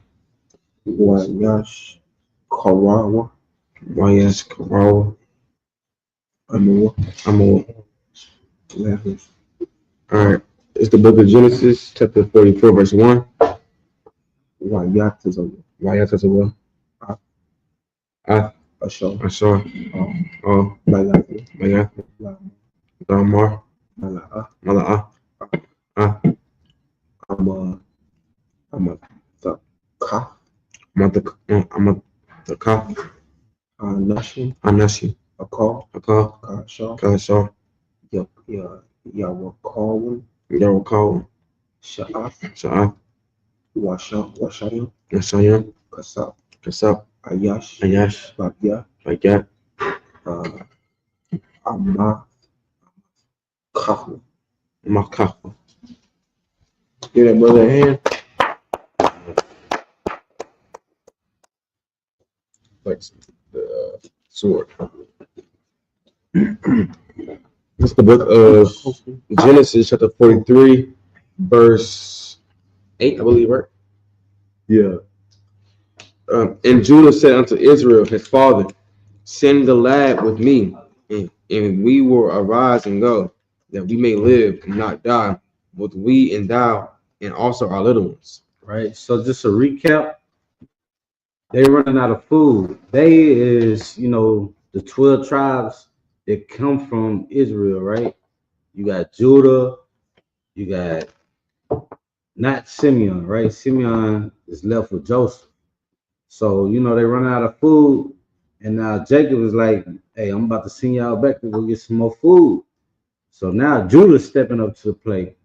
Wayash, Karawa, Wayas, Karawa, Anua, Amor. Levis, All right, it's the book of Genesis, chapter 44, verse 1. Wayatazawa, Wayatazawa, Asha, Ashar, Mayathi, Mayath, Damar, Mala'a, Mala'ah, Ama, the Kaf, Amathakah, Nashi, Anashi, Akal, Akah, Kasha, Kalashar, Yawakawin, Yarakal, Sha'af, Sha'af, Washayim, Yashayam, Kasab, Kasab, Ayash, Ayash, Babya, Bagat, Ama, Kahu, Makah, Give that brother a hand. Like the sword. It's the book of Genesis, chapter 43, verse 8, I believe, right? Yeah. And Judah said unto Israel, his father, send the lad with me, and we will arise and go, that we may live and not die, both we and thou, and also our little ones. Right. So just a recap, they running out of food. They is, the 12 tribes that come from Israel, right? You got Judah, you got not Simeon, right? Simeon is left with Joseph. So, they run out of food. And now Jacob is like, hey, I'm about to send y'all back to go get some more food. So now Judah's stepping up to the plate.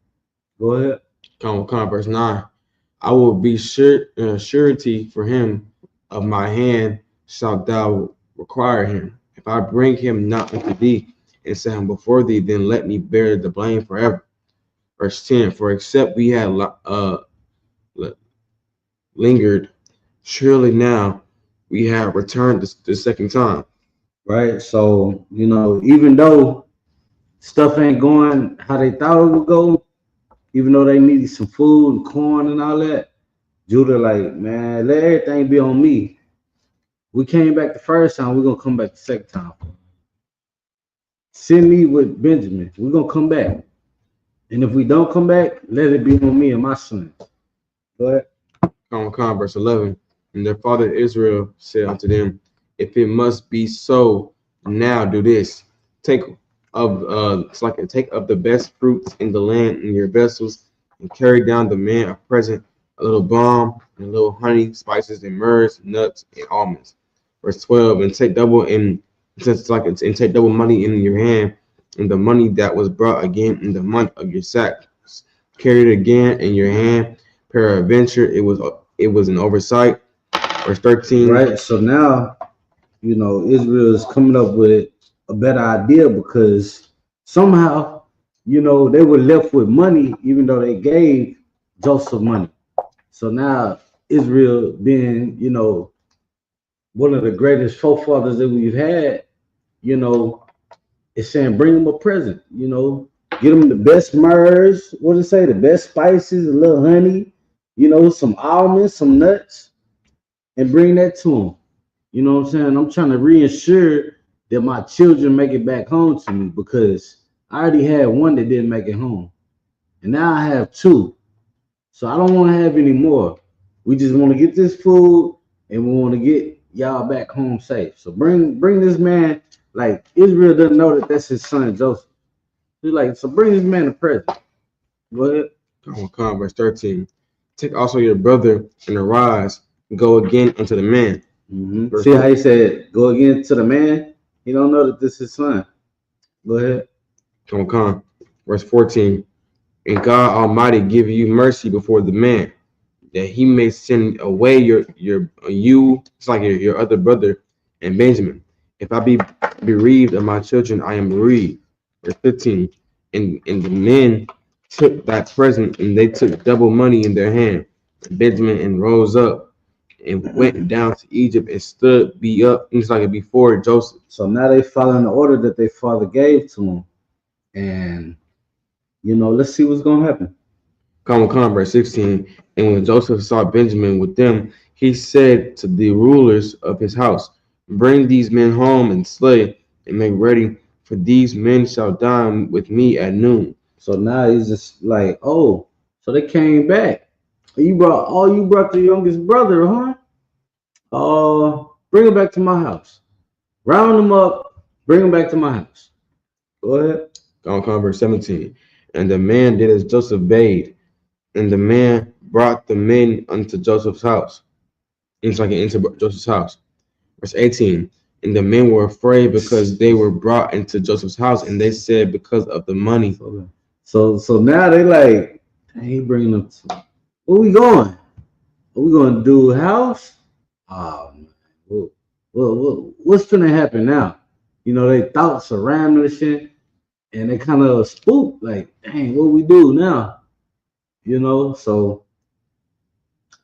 Go ahead. Come on, verse 9. I will be surety for him of my hand shalt thou require him. If I bring him not unto thee and set him before thee, then let me bear the blame forever. Verse 10. For except we had lingered, surely now we have returned the second time. Right. So, even though stuff ain't going how they thought it would go, even though they needed some food and corn and all that, Judah like, man, let everything be on me. We came back the first time, we're gonna come back the second time. Send me with Benjamin. We're gonna come back. And if we don't come back, let it be on me and my son. Go ahead. Come, verse 11. And their father Israel said unto them, if it must be so, now do this. Take of the best fruits in the land in your vessels, and carry down the man a present, a little balm, and a little honey, spices, and myrrhs, nuts, and almonds. Verse 12. And take double take double money in your hand, and the money that was brought again in the month of your sack, carried again in your hand. Peradventure, it was an oversight. Verse 13. Right. So now, Israel is coming up with a better idea because somehow, they were left with money, even though they gave Joseph money. So now Israel being, one of the greatest forefathers that we've had, is saying, bring them a present, get them the best myrrhs, what does it say? The best spices, a little honey, some almonds, some nuts, and bring that to them. You know what I'm saying? I'm trying to reassure that my children make it back home to me because I already had one that didn't make it home. And now I have two. So I don't want to have any more. We just want to get this food and we want to get y'all back home safe. So bring this man, like Israel doesn't know that that's his son Joseph. He's like, so bring this man a present. Go ahead. Come, verse 13. Take also your brother and arise, go again unto the man. Mm-hmm. See how he said, go again to the man? He don't know that this is his son. Go ahead. Come. Verse 14. And God Almighty give you mercy before the man, that he may send away your other brother and Benjamin. If I be bereaved of my children, I am bereaved. Verse 15. And the men took that present, and they took double money in their hand. Benjamin and rose up and went down to Egypt and stood before Joseph. So now they following the order that their father gave to them. And, let's see what's going to happen. Come, verse 16. And when Joseph saw Benjamin with them, he said to the rulers of his house, bring these men home and slay and make ready, for these men shall dine with me at noon. So now he's just like, oh, so they came back. You brought the youngest brother, huh? Bring him back to my house. Round him up, bring him back to my house. Go ahead. Come, verse 17. And the man did as Joseph bade, and the man brought the men unto Joseph's house. Into Joseph's house. Verse 18. And the men were afraid because they were brought into Joseph's house, and they said, because of the money. So now they like, he bringing them to, where we going? Are we going to do a house? Oh, man. What's going to happen now? They thoughts are rambling shit, and they kind of spooked, like, dang, what we do now? You know, so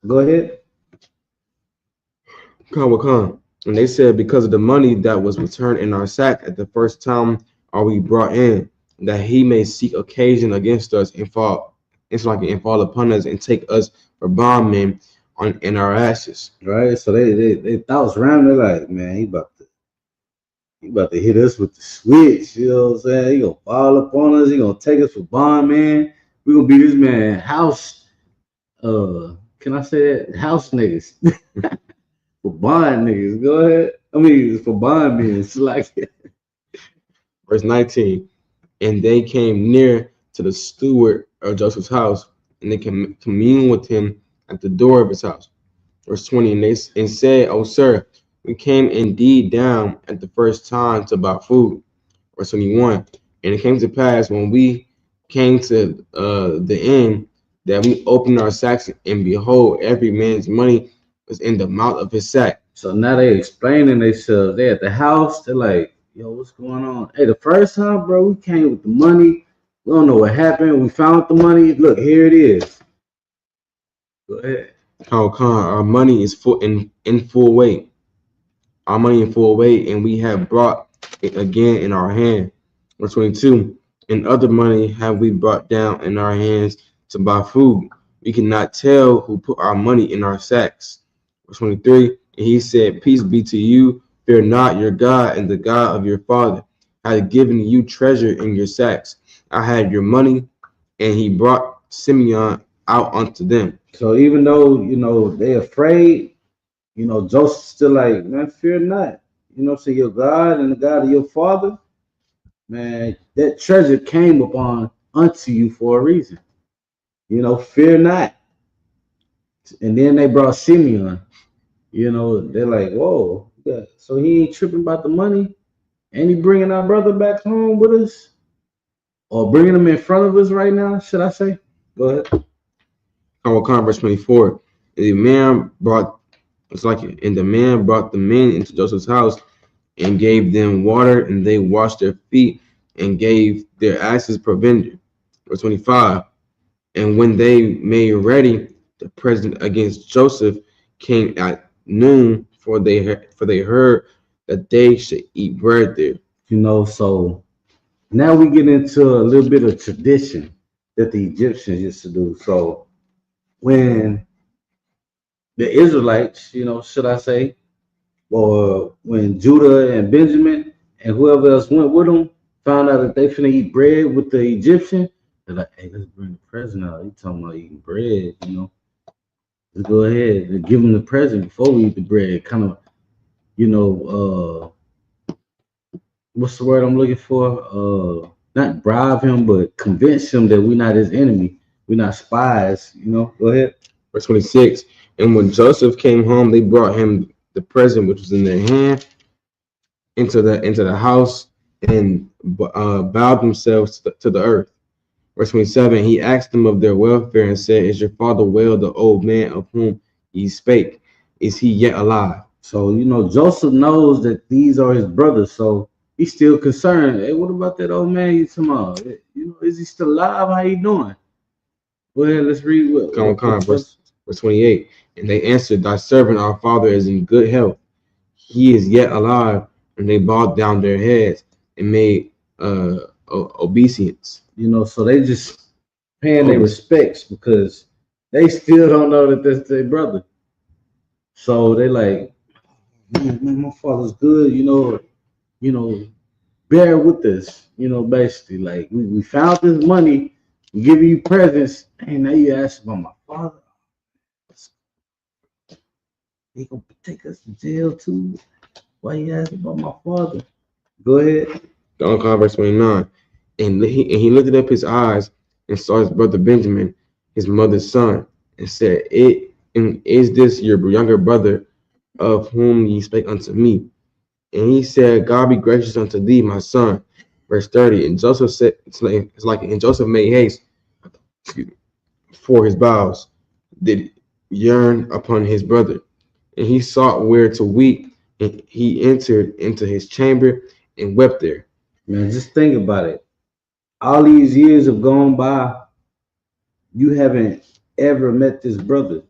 go ahead. Khan. And they said, because of the money that was returned in our sack at the first time are we brought in, that he may seek occasion against us and fall, and fall upon us and take us for bondmen on in our ashes. Right. So they thoughts around. They're like, man, he about to hit us with the switch. You know what I'm saying? He gonna fall upon us. He gonna take us for bond, man. We gonna be this man house. Can I say that? House niggas. For bond niggas. Go ahead. I mean, for bond men. It's like, Verse 19. And they came near to the steward of Joseph's house, and they communed with him at the door of his house. Verse 20. And said, O sir, we came indeed down at the first time to buy food. Verse 21. And it came to pass when we came to the end that we opened our sacks, and behold, every man's money was in the mouth of his sack. so now they explaining themselves. They at the house. They're like, yo, what's going on? Hey, the first time, bro, we came with the money. We don't know what happened. We found the money. Look, here it is. Go ahead. How Khan, our money is full in full weight. Our money in full weight, and we have brought it again in our hand. Verse 22. And other money have we brought down in our hands to buy food. We cannot tell who put our money in our sacks. Verse 23. And he said, peace be to you. Fear not, your God and the God of your father hath given you treasure in your sacks. I had your money. And he brought Simeon out unto them. So even though, you know, they afraid, you know, Joseph's still like, man, fear not. You know, so your God and the God of your father, man, that treasure came upon unto you for a reason. You know, fear not. And then they brought Simeon. You know, they're like, whoa, yeah. So he ain't tripping about the money, and he bringing our brother back home with us, or bringing him in front of us right now. Should I say? Go ahead. Verse 24. The man brought and the man brought the men into Joseph's house and gave them water, and they washed their feet and gave their asses provender. Verse 25. And when they made ready the present against Joseph, came at noon, for they heard that they should eat bread there. You know, so now we get into a little bit of tradition that the Egyptians used to do. So when the Israelites, you know, should I say, or when Judah and Benjamin and whoever else went with them found out that they finna eat bread with the Egyptian, they're like, hey, let's bring the present out. You talking about eating bread, you know? Let's go ahead and give them the present before we eat the bread. Kind of, you know, what's the word I'm looking for? Not bribe him, but convince him that we're not his enemy. We're not spies, you know? Go ahead. Verse 26. And when Joseph came home, they brought him the present which was in their hand into the house, and bowed themselves to the earth. Verse 27. He asked them of their welfare and said, is your father well, the old man of whom ye spake? Is he yet alive? So, you know, Joseph knows that these are his brothers, so he's still concerned. Hey, what about that old man you talking about? You know, is he still alive? How you doing? Go ahead, let's read Verse 28. And they answered, thy servant, our father, is in good health. He is yet alive. And they bowed down their heads and made obeisance. You know, so they just paying their respects because they still don't know that that's their brother. So they like, man, my father's good, you know, bear with us, you know, basically. Like we found this money, we give you presents, and now you ask about my father. He gonna take us to jail too. Why you ask about my father? Go ahead. Verse 29. And he lifted up his eyes and saw his brother Benjamin, his mother's son, and said, is this your younger brother of whom ye spake unto me? And he said, God be gracious unto thee, my son. Verse 30. And Joseph said, and Joseph made haste for his bowels, did yearn upon his brother. And he sought where to weep, and he entered into his chamber and wept there. Man, just think about it. All these years have gone by, you haven't ever met this brother,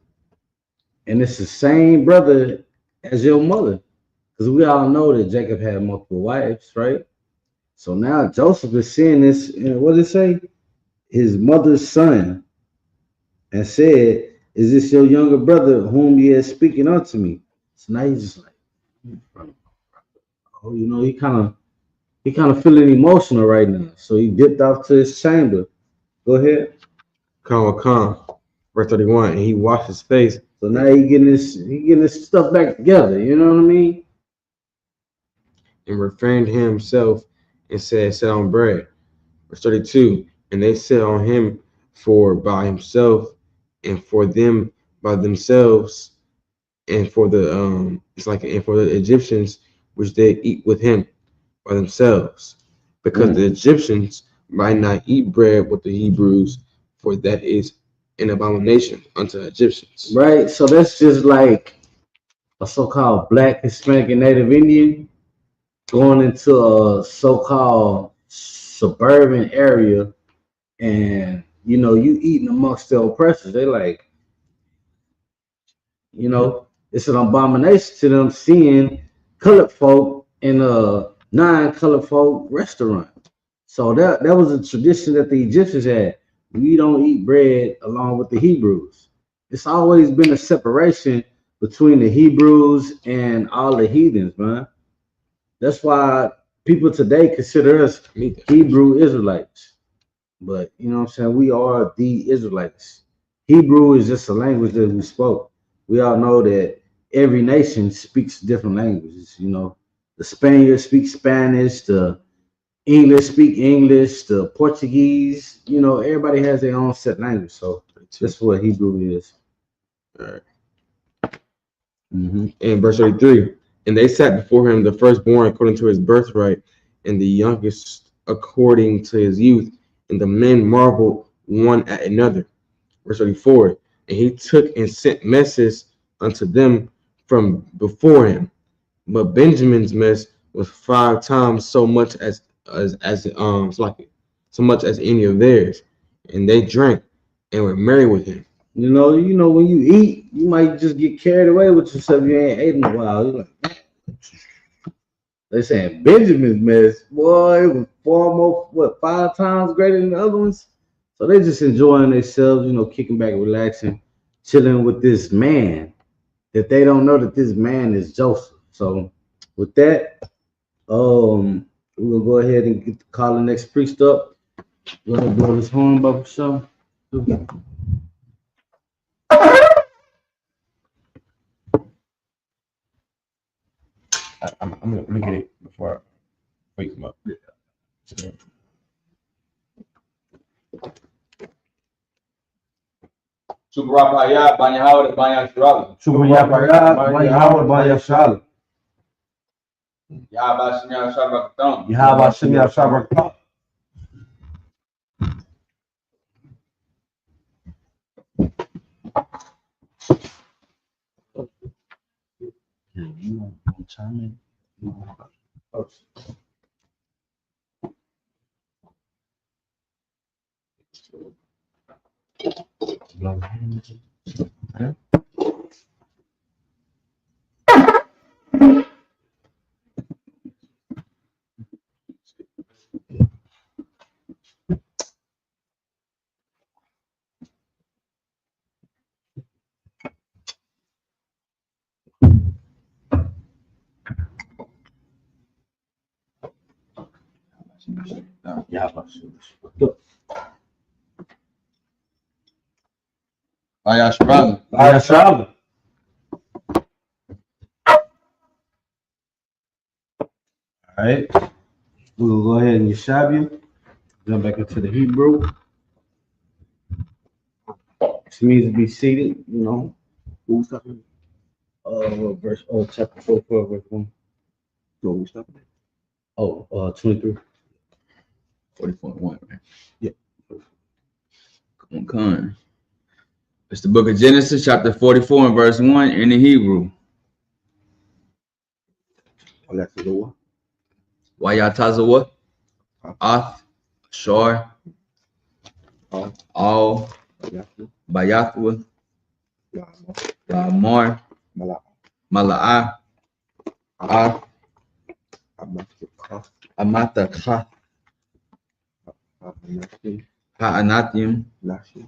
and it's the same brother as your mother, because we all know that Jacob had multiple wives, right? So now Joseph is seeing this, and what did it say? His mother's son, and said, "Is this your younger brother whom ye are speaking unto me?" So now he's just like, oh, he kind of feeling emotional right now. So he dipped off to his chamber. Go ahead. Come. Verse 31. And he washed his face. So now he getting his stuff back together. You know what I mean? And refrained himself and said, Set on bread. Verse 32. And they set on him for by himself, and for them by themselves, and for the and for the Egyptians which they eat with him by themselves, because the Egyptians might not eat bread with the Hebrews, for that is an abomination unto Egyptians. Right. So that's just like a so-called Black, Hispanic, and Native Indian going into a so-called suburban area, and you eating amongst the oppressors. They like, it's an abomination to them seeing colored folk in a non-colored folk restaurant. So that was a tradition that the Egyptians had. We don't eat bread along with the Hebrews. It's always been a separation between the Hebrews and all the heathens, man. That's why people today consider us Hebrew Israelites. But you know what I'm saying? We are the Israelites. Hebrew is just a language that we spoke. We all know that every nation speaks different languages. The Spaniards speak Spanish, the English speak English, the Portuguese, everybody has their own set language. So that's what Hebrew is. All right. And verse 33. And they sat before him the firstborn according to his birthright, and the youngest according to his youth, and the men marveled one at another. Verse 34. And he took and sent messes unto them from before him. But Benjamin's mess was 5 times so much as so much as any of theirs, and they drank and were merry with him. When you eat, you might just get carried away with yourself. You ain't ate in a while. You're like, they saying Benjamin's mess, boy, it was far more, 5 times greater than the other ones. So they just enjoying themselves, kicking back, relaxing, chilling with this man that they don't know that this man is Joseph. So with that, we'll go ahead and call the next priest up. Go ahead and blow this horn, Bubba Show. I'm gonna get it before I wake him up. Subrapaya, Banyahawad, Banyashral. Subrapaya, Banyahawad, Banyashral. Yahabashimya Shabakatam. Yahabashimya Shabakatam. You want to chime in? Banyashral. Banyashral. All right, we'll go ahead and Yeshabu. Jump back into the Hebrew. Which means to be seated, Who's talking? Chapter 44, verse 1. So we stopping at 23. 44:1, right? Yeah. Come on. It's the book of Genesis, chapter 44 and verse 1 in the Hebrew. Wayatazawa, Ath, Shor, All, Bayathwa, Lama, Lamar, Mala, Mala'a, Ah, Amatika, Amatha, Amanaki, Ha'anathim, Nashi,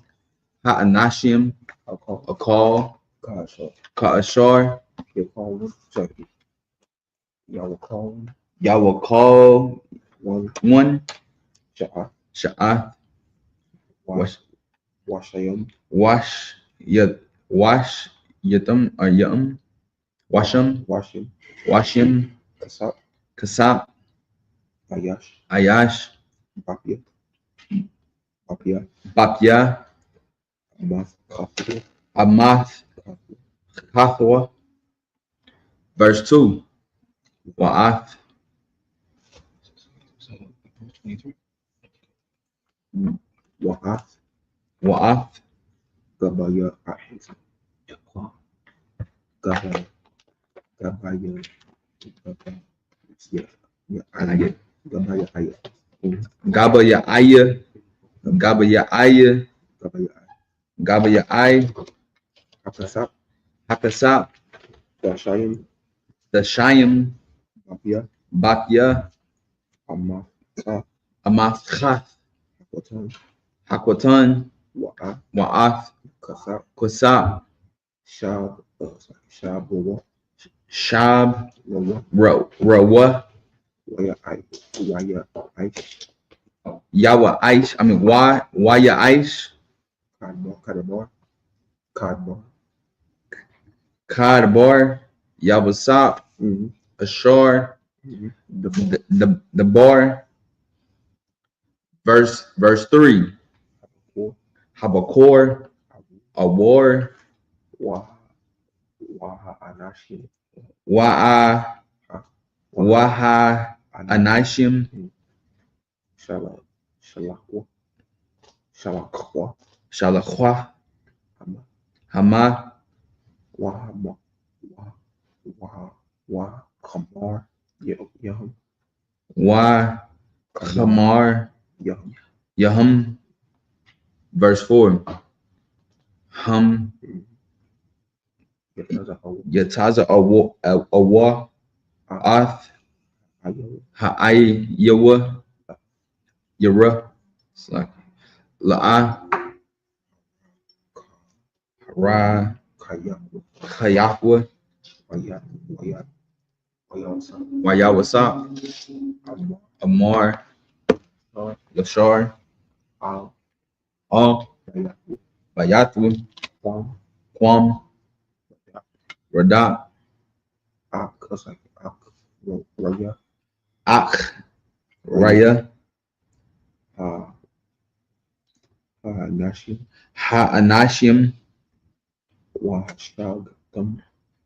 Ha'anashim, Akal, Akal, Kasha, Ka'ashar, Yakal, Turkey, Yawakal, Yawakal, one, one, Sha'a, Sha'ath, Wash, Washayam, Wash, Wash, Yatum, or Yum, Washam, Washim, Washim, Kasap, Kasap, Ayash, Ayash, Bapia, Bapia, Bapya, Amath, Kafu, Amath, Kafu, Hathor. Verse 2, Wa'ath, Wa'ath, Wa'ath, Gabaya, Ahit, Gabaya, Gabaya, Gabaya, yeah, Ayah, Gabaya, Ayah, Gaba Ya'aya, Gaba Ya'aya, Gabaya, Gaba Ya'ai, Akasap, Hakasap, Washayam, Dashayim, Bapia, Bapya, Amath, Ka, Amathchath, Watan, Hakwatan, Wa'ath, Wa'ath, Kasap, Kwasap, Shab, Shab, Wawa, Shab, Wawa, Rawa, Waya, Waya, Yawa Aish, Waya Aish, Kadmar, Kadmar, Kadbar, Yabasap, Ashar, the bar. Verse 3, Habakor, Awar, Waha, Anashi, Waha, Anashim, Shalakwa, Shalachwa, Hama, Waha, Kamar, Yahum, Wa, Kamar, Yahum, Yahum. Verse 4, Hum, Yataza, Awa, Ath, Ha'ai, Yawa, Yara, La'a, Ra, Kayakwa, Wayawasa, Amar, Lashar, Al, Bayatwu, Kwam, Radak, Ak, Raya, Ha'anashim,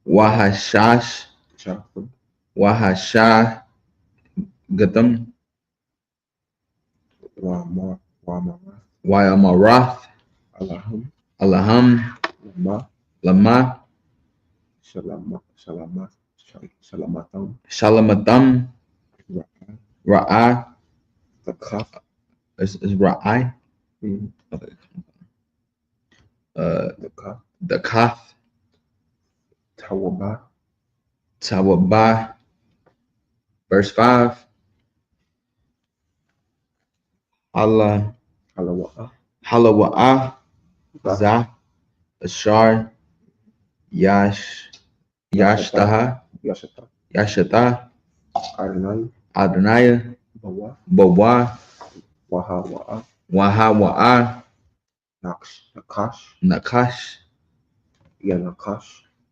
Wahashash, Wahashah, Gatam, Wayamarath, Alaham, Lama, Shalamatam, Ra'ah, is Ra'ai, okay. The Kaf, Tawabah. Verse 5, Allah, Halawa'ah, Zah, Ashar, Yashtaha, Yashata, Adonai, Bawa, Wahawa'ah, Nakash,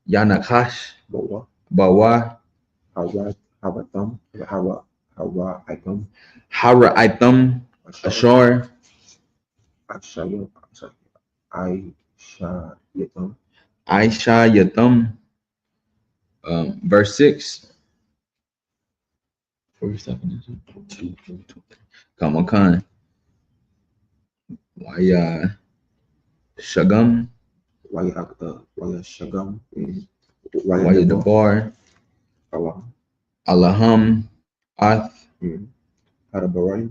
Yanakash, Bawa, Hara'aitam, Ashar, Aisha, Yatam. Verse 6. Come on, Khan. Why Shagam, Shagam, why Debar, Alaham, Ath, Hadabarai,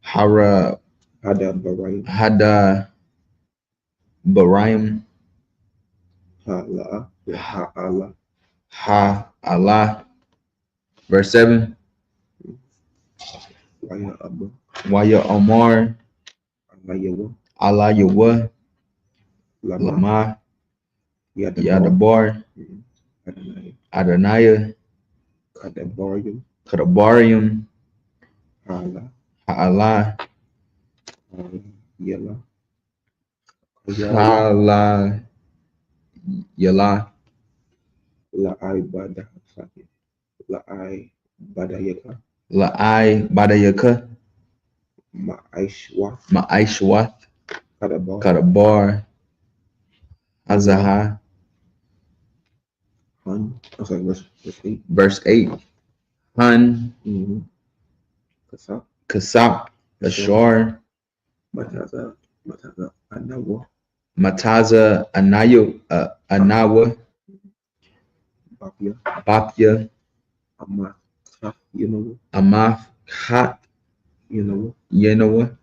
Hara, Hadabarai, Hada, Barium, Hala, Ha Allah, Ha Allah. Verse 7. Waya Abba, Waya Omar, Alayawa, Allah Yawa, Lama, Lama, Yadabar, Yadabar, Adonai, Adonai, Kadabarium, Kadabarium, Hala, Allah, Yala, Kaya, Hala, Yala, La'ai Bada, La'ai Badayaka, La'ai Badayaka, Ma'aishwa, Ma'aishwath, Kadabar, Kadabar, Azaha. Han, okay, verse 8. Verse 8. Hun, Mm-hmm. Kasap, Kasap, Ashar, Mataza, Anawa, Mataza, Anayo, Anawa, Bapia, Bapya, Amath, Amath, Khat, Yenowa,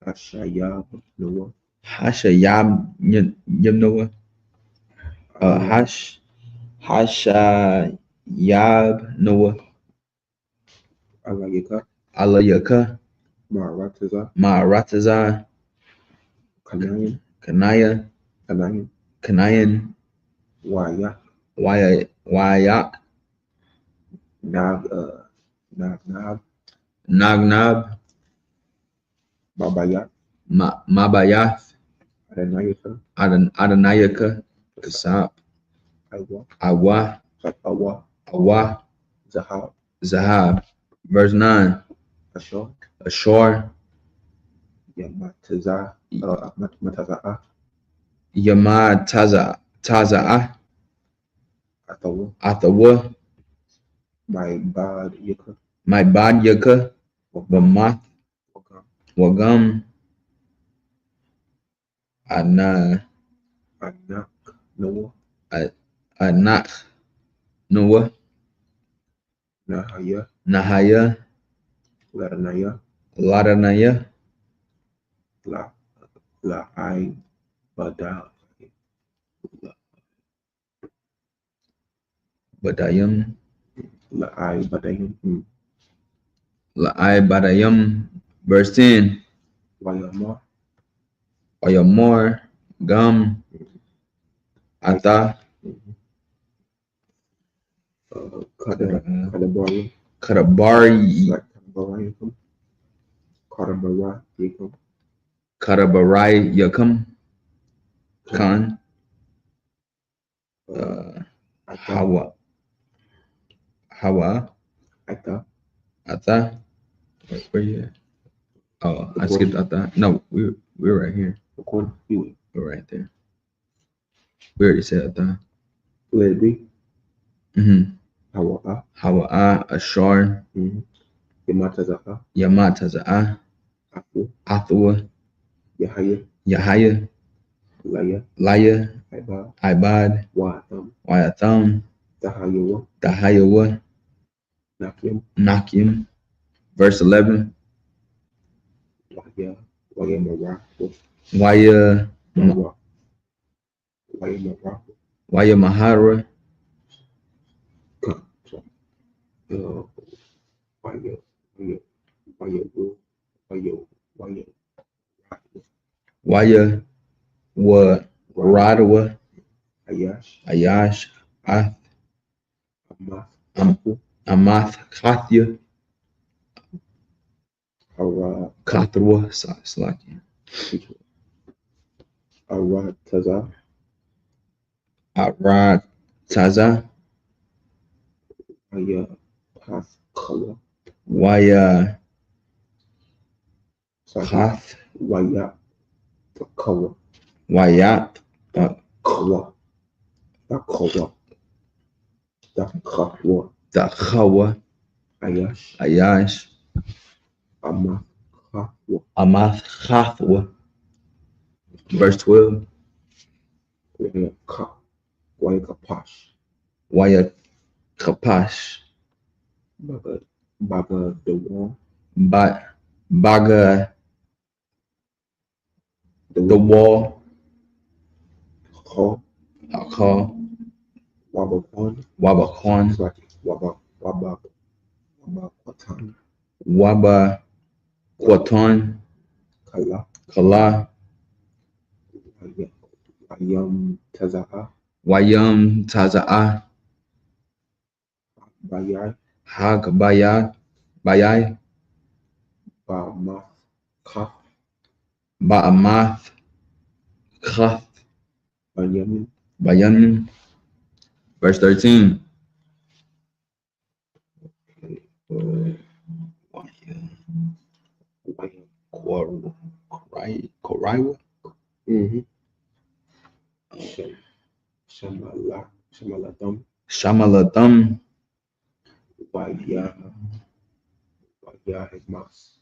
Ashayab, Noah, Hashayab, Yemnowa, Hashayab, Noah, Alayaka, Alayaka, Marataza, Ma'arataza, Kanayan, Kanayan, Waya, Wayak, Nag, Nagnab, Babayat, Mabayath, Adanayaka, Adonayaka, Kasap, Awa, Awa, Awa, Awa, Zahab, Zahab. Verse 9. Ashor, Ashor, Mataza, Mataza, Yamad Taza'ah, Atawa, Athawa, my Bad Yaka, my Bad Yaka, Bamath, Wagam, Anak, Anak, Noah, Anak, Noah, Nahaya, Nahaya, Laranaya, Ladanaya, La'ai Bada, Badayam, La'ai Badayim, La'ai Badayam. Verse 10. Wayama, Oyamor, Gum, Atha, Kadabari, Kadabari, Kadabara, Yakum, Kadabarai Yakam, Khan, Hawa, Ata, Atha. Wait, where you at? Oh, I skipped Atha. No, we're right here. According to you, We're right there. We already said Atha. let it be, Hawa, Hawa, Ashar, Yamatazaha, Yamataza'ah, Afu, Athua, Yahaya, Yahaya, Laya, Laya, Iba, Ibad, Watham, Wayatham, Tahayawa, Dahayawa, Nakim, Nakim. Verse 11. Waya, Marafu, Waya, Marafu, Waya Mahara, Waya Wa Radawa, Ayash, Ayash, Ath, Amath, Amath, Kathya, Ara, Kathwa, Slaki, Arataza, Arad, Taza, Aya, Paskawa, Waya Kath, Waya, Kawa, Wayat, Kawa, Kawa, Kawa, Dachawa, Ayash, Ayash, Amath, Kawa, Amath, Kathwa. Verse 12. Waya Kapash, Waya Kapash, Baga the wall, Baga the wall, Call. call, Wabakon. Wabakon, It's like Wabakon. Waba, Quaton, Kala. Kala, Ayam Tazaha. Wayam, Taza'a, Bayai. Hag, Bayai, Bamath. Kaf. Ba'amath, Kaf, Banyamin. Bayamin. Verse 13. Koraiwa, Mm-hmm. Shamalatham. Shamalatham, Waya Hamas.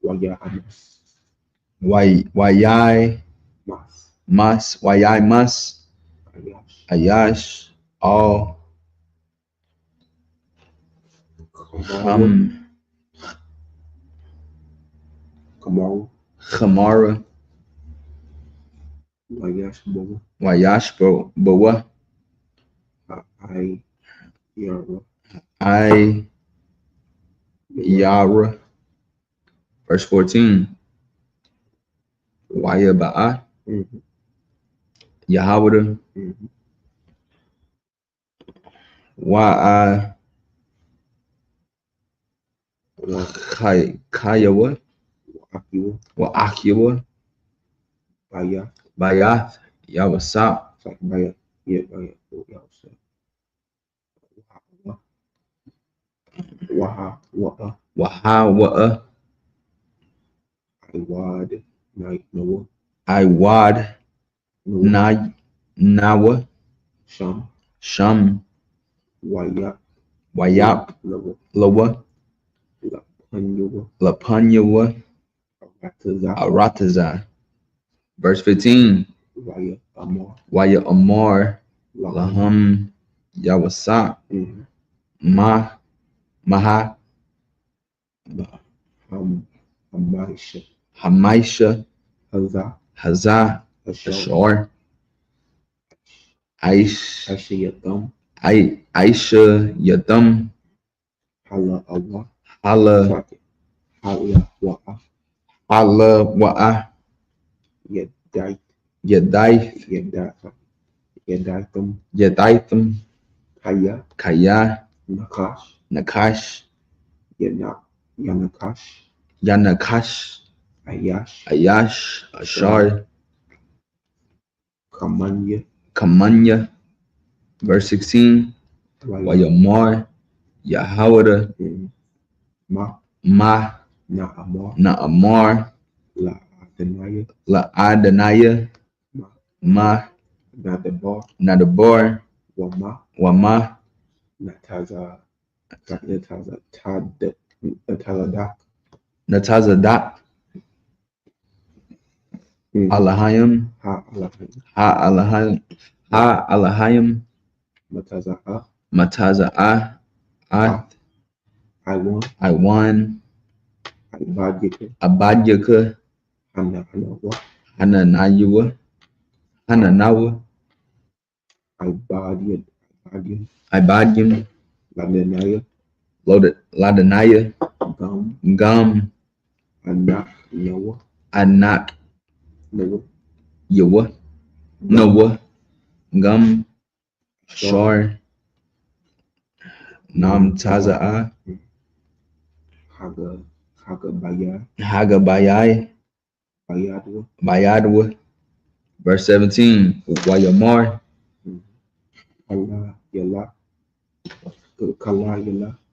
Waya Hamas. Wayai, Mas. Wayai Mas, Ayash. Ayash, all, Kamaru. Kamaru. Chamara, Wayash Boga. Wayash, Bawa, I Yara. I, Yara. Verse 14. Waya Ba'a, Mm-hmm. Yahawada, Mm-hmm. Wa'a, Kayawa, Akiwa. Wa'akiwa, Baya. Bayath, Yawasa, Sorry, Baya. Yeah, Baya. Waha. Waha. Waha, Wa'a, Iwad. Night Noah. Iwad, Noah. Nawa, Sham. Sham, Wayap. Wayap, Lowa. Lawa, Lapanyawa. Lapanyawa, Arataza. Arataza. Verse 15. Waya Amar. Waya Amar, Laham. Laham, Yawasa, Mm-hmm. Maha, Hamaisha. Hamaisha, Haza. Hazah, Ashar. Ashar, Aish, Aisha Yatham. Aisha, Yatham, Hala Awa. Hala, Hala Wa'a. Hala, Wa'a, Yadai. Yadaith, Yadaitham. Yadaitham, Kaya. Kaya, Nakash. Nakash, Yanakash. Yanakash, Ayash. Ayash, Ashar, Kamanya. Kamanya. Verse 16. Wayamar, Yahawada, Ma, Na'amar, La Adanaya. La Adanaya, Ma, Nadabar, Wama, Natazadak, Alahayim, Ha Alahayim, Mataza'ah, Iwan, Abadyaka, Hananawa, Ibadyim, Ladanaya, Gum, Anak, Yawa, Noah, Gum, Shar, Nam Taza'ah, Hagabayai, Bayadwa. Verse 17. Wayamar,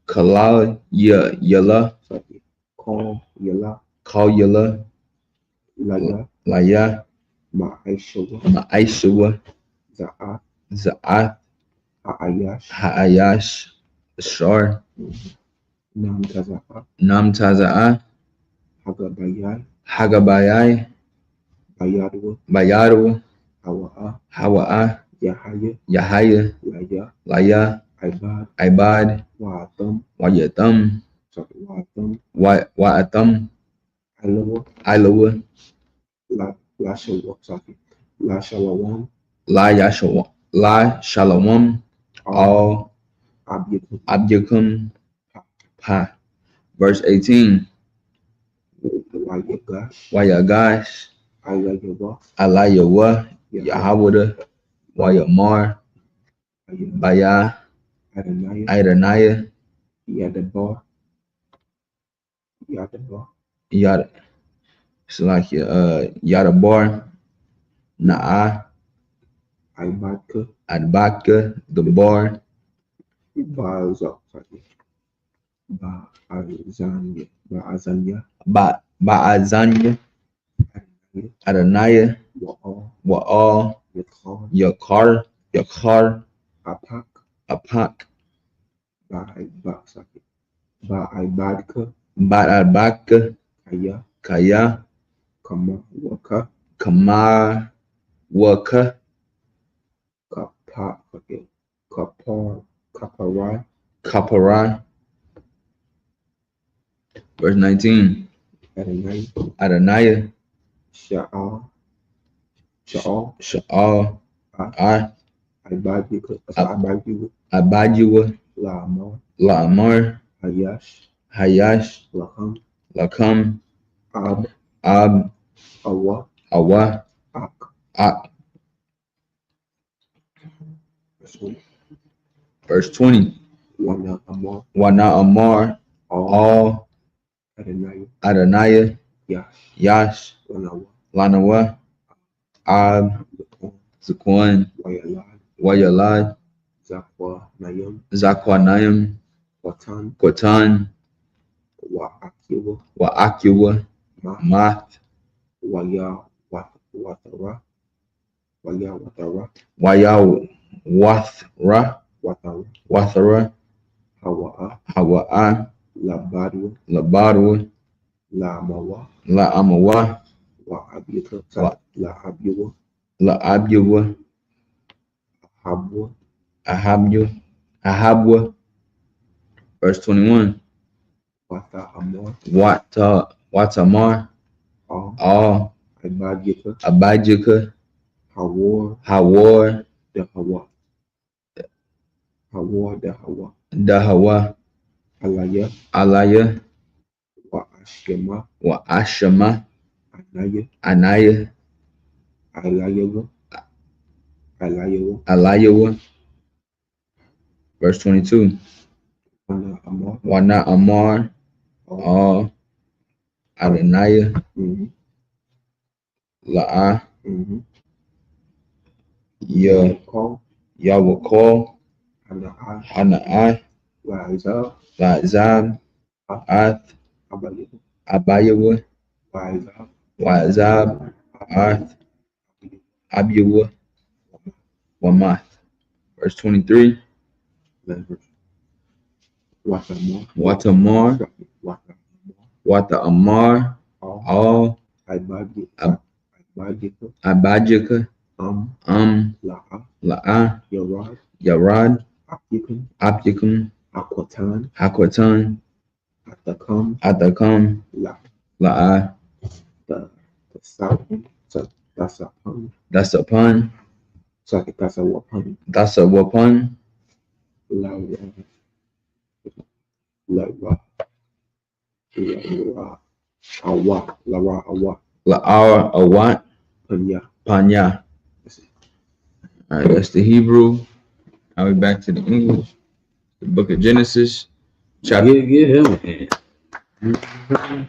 Kala Yala, Call Yala, Laya, Ma'aishawa, Za'ath, Ha'ayash, Shar, Nam Taza'ah, Hagabayai, Bayadwa, Hawa'ah, Yahaya, Laya, Ibad, Wayatham, Wa'atham, Ilawa, La Shalom, La Yashalom, La Shalom, all Abiyakum, Abyakum Pa. Verse 18. Wayagash, Wayagash, Ayayawa, Alayawa, Yahawada, Wayamar, Baya, Adonai, Idanaya, Yadabar, Yada. It's like Yadabar, Na'a, Ibadka, Adbaka, the bar, Ba'azanya, Ba'azanya, Adonai, Wa'al, Yakar, Apak, Apak, Ba'ibadka, Ba'adbaka, Kaya, Kaya, Kama, Waka, Kamar, Waka, Kaparai, Kaparai. Verse 19. Adonai, Sha'al, Sha'al, Ibadika, Abadua, La'amar, Hayash, Lakam, Ab, Awa, Ak. Verse 20. Wana Amar, all Adonai, Yash, Lanawa, Ab, Zaquan, Wayalad, Zakwanayim, Quatan, Wa'akiwa, Math, Wayawathra, Wathara, Hawa'a, Labadwa, La'amawa, La'abyawa, Ahabwa. Verse 21. Watamar, all Abadjika, Hawar, Dahawa, Alaya, Wa'ashama, Anaya, Alayawa. Verse 22. Wana Amar, all Adonai, La'a, Yawakol, Hana'ai, La'azab, Ath, Abayawa, Wa'azab, Ath, Abyawa, Wamath. Verse 23. Watamar, Wata Amar, all Abadjika, La'a, Yarad, Aptikum, Hakwatan, Atakam, La'a, Dasapun, Dasawapan, La'ar Awat, Panya. All right, that's the Hebrew. Now we're back to the English. The book of Genesis, chapter. Give him a hand.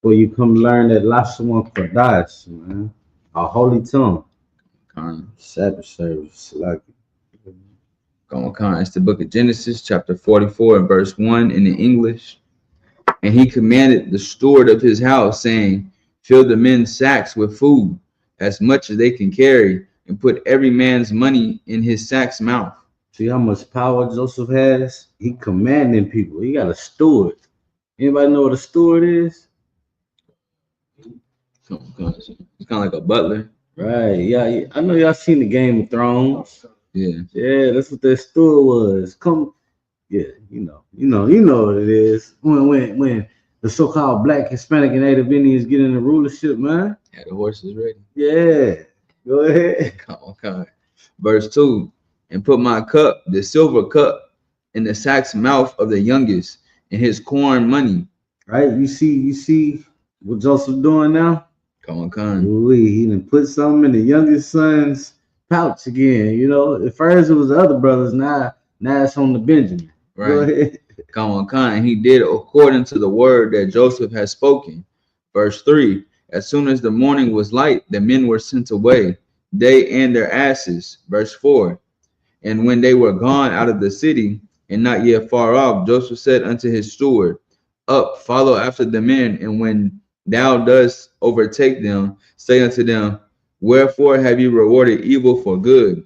Well, you come learn that last one for Kodash, man. A holy tongue. Sabbath service. Like It's the book of Genesis, chapter 44 and verse 1 in the English. And he commanded the steward of his house, saying, fill the men's sacks with food, as much as they can carry, and put every man's money in his sack's mouth. See how much power Joseph has? He commanding people. He got a steward. Anybody know what a steward is? It's kind of like a butler. Right. Yeah. I know y'all seen the Game of Thrones. Yeah. Yeah, that's what that steward was. Come. Yeah, you know what it is. When the so-called Black, Hispanic, and Native Indians get in the rulership, man. Had the horses ready. Yeah. Go ahead. Come on, come on. Verse 2. And put my cup, the silver cup, in the sack's mouth of the youngest, and his corn money. Right? You see what Joseph doing now? Come on, come on. Ooh, he done put something in the youngest son's pouch again. You know, at first it was the other brothers, now it's on the Benjamin. Right. Go ahead. Come on, come on. And he did according to the word that Joseph had spoken. Verse 3. As soon as the morning was light, the men were sent away, they and their asses. Verse 4. And when they were gone out of the city, and not yet far off, Joseph said unto his steward, Up, follow after the men, and when thou dost overtake them, say unto them, Wherefore have you rewarded evil for good?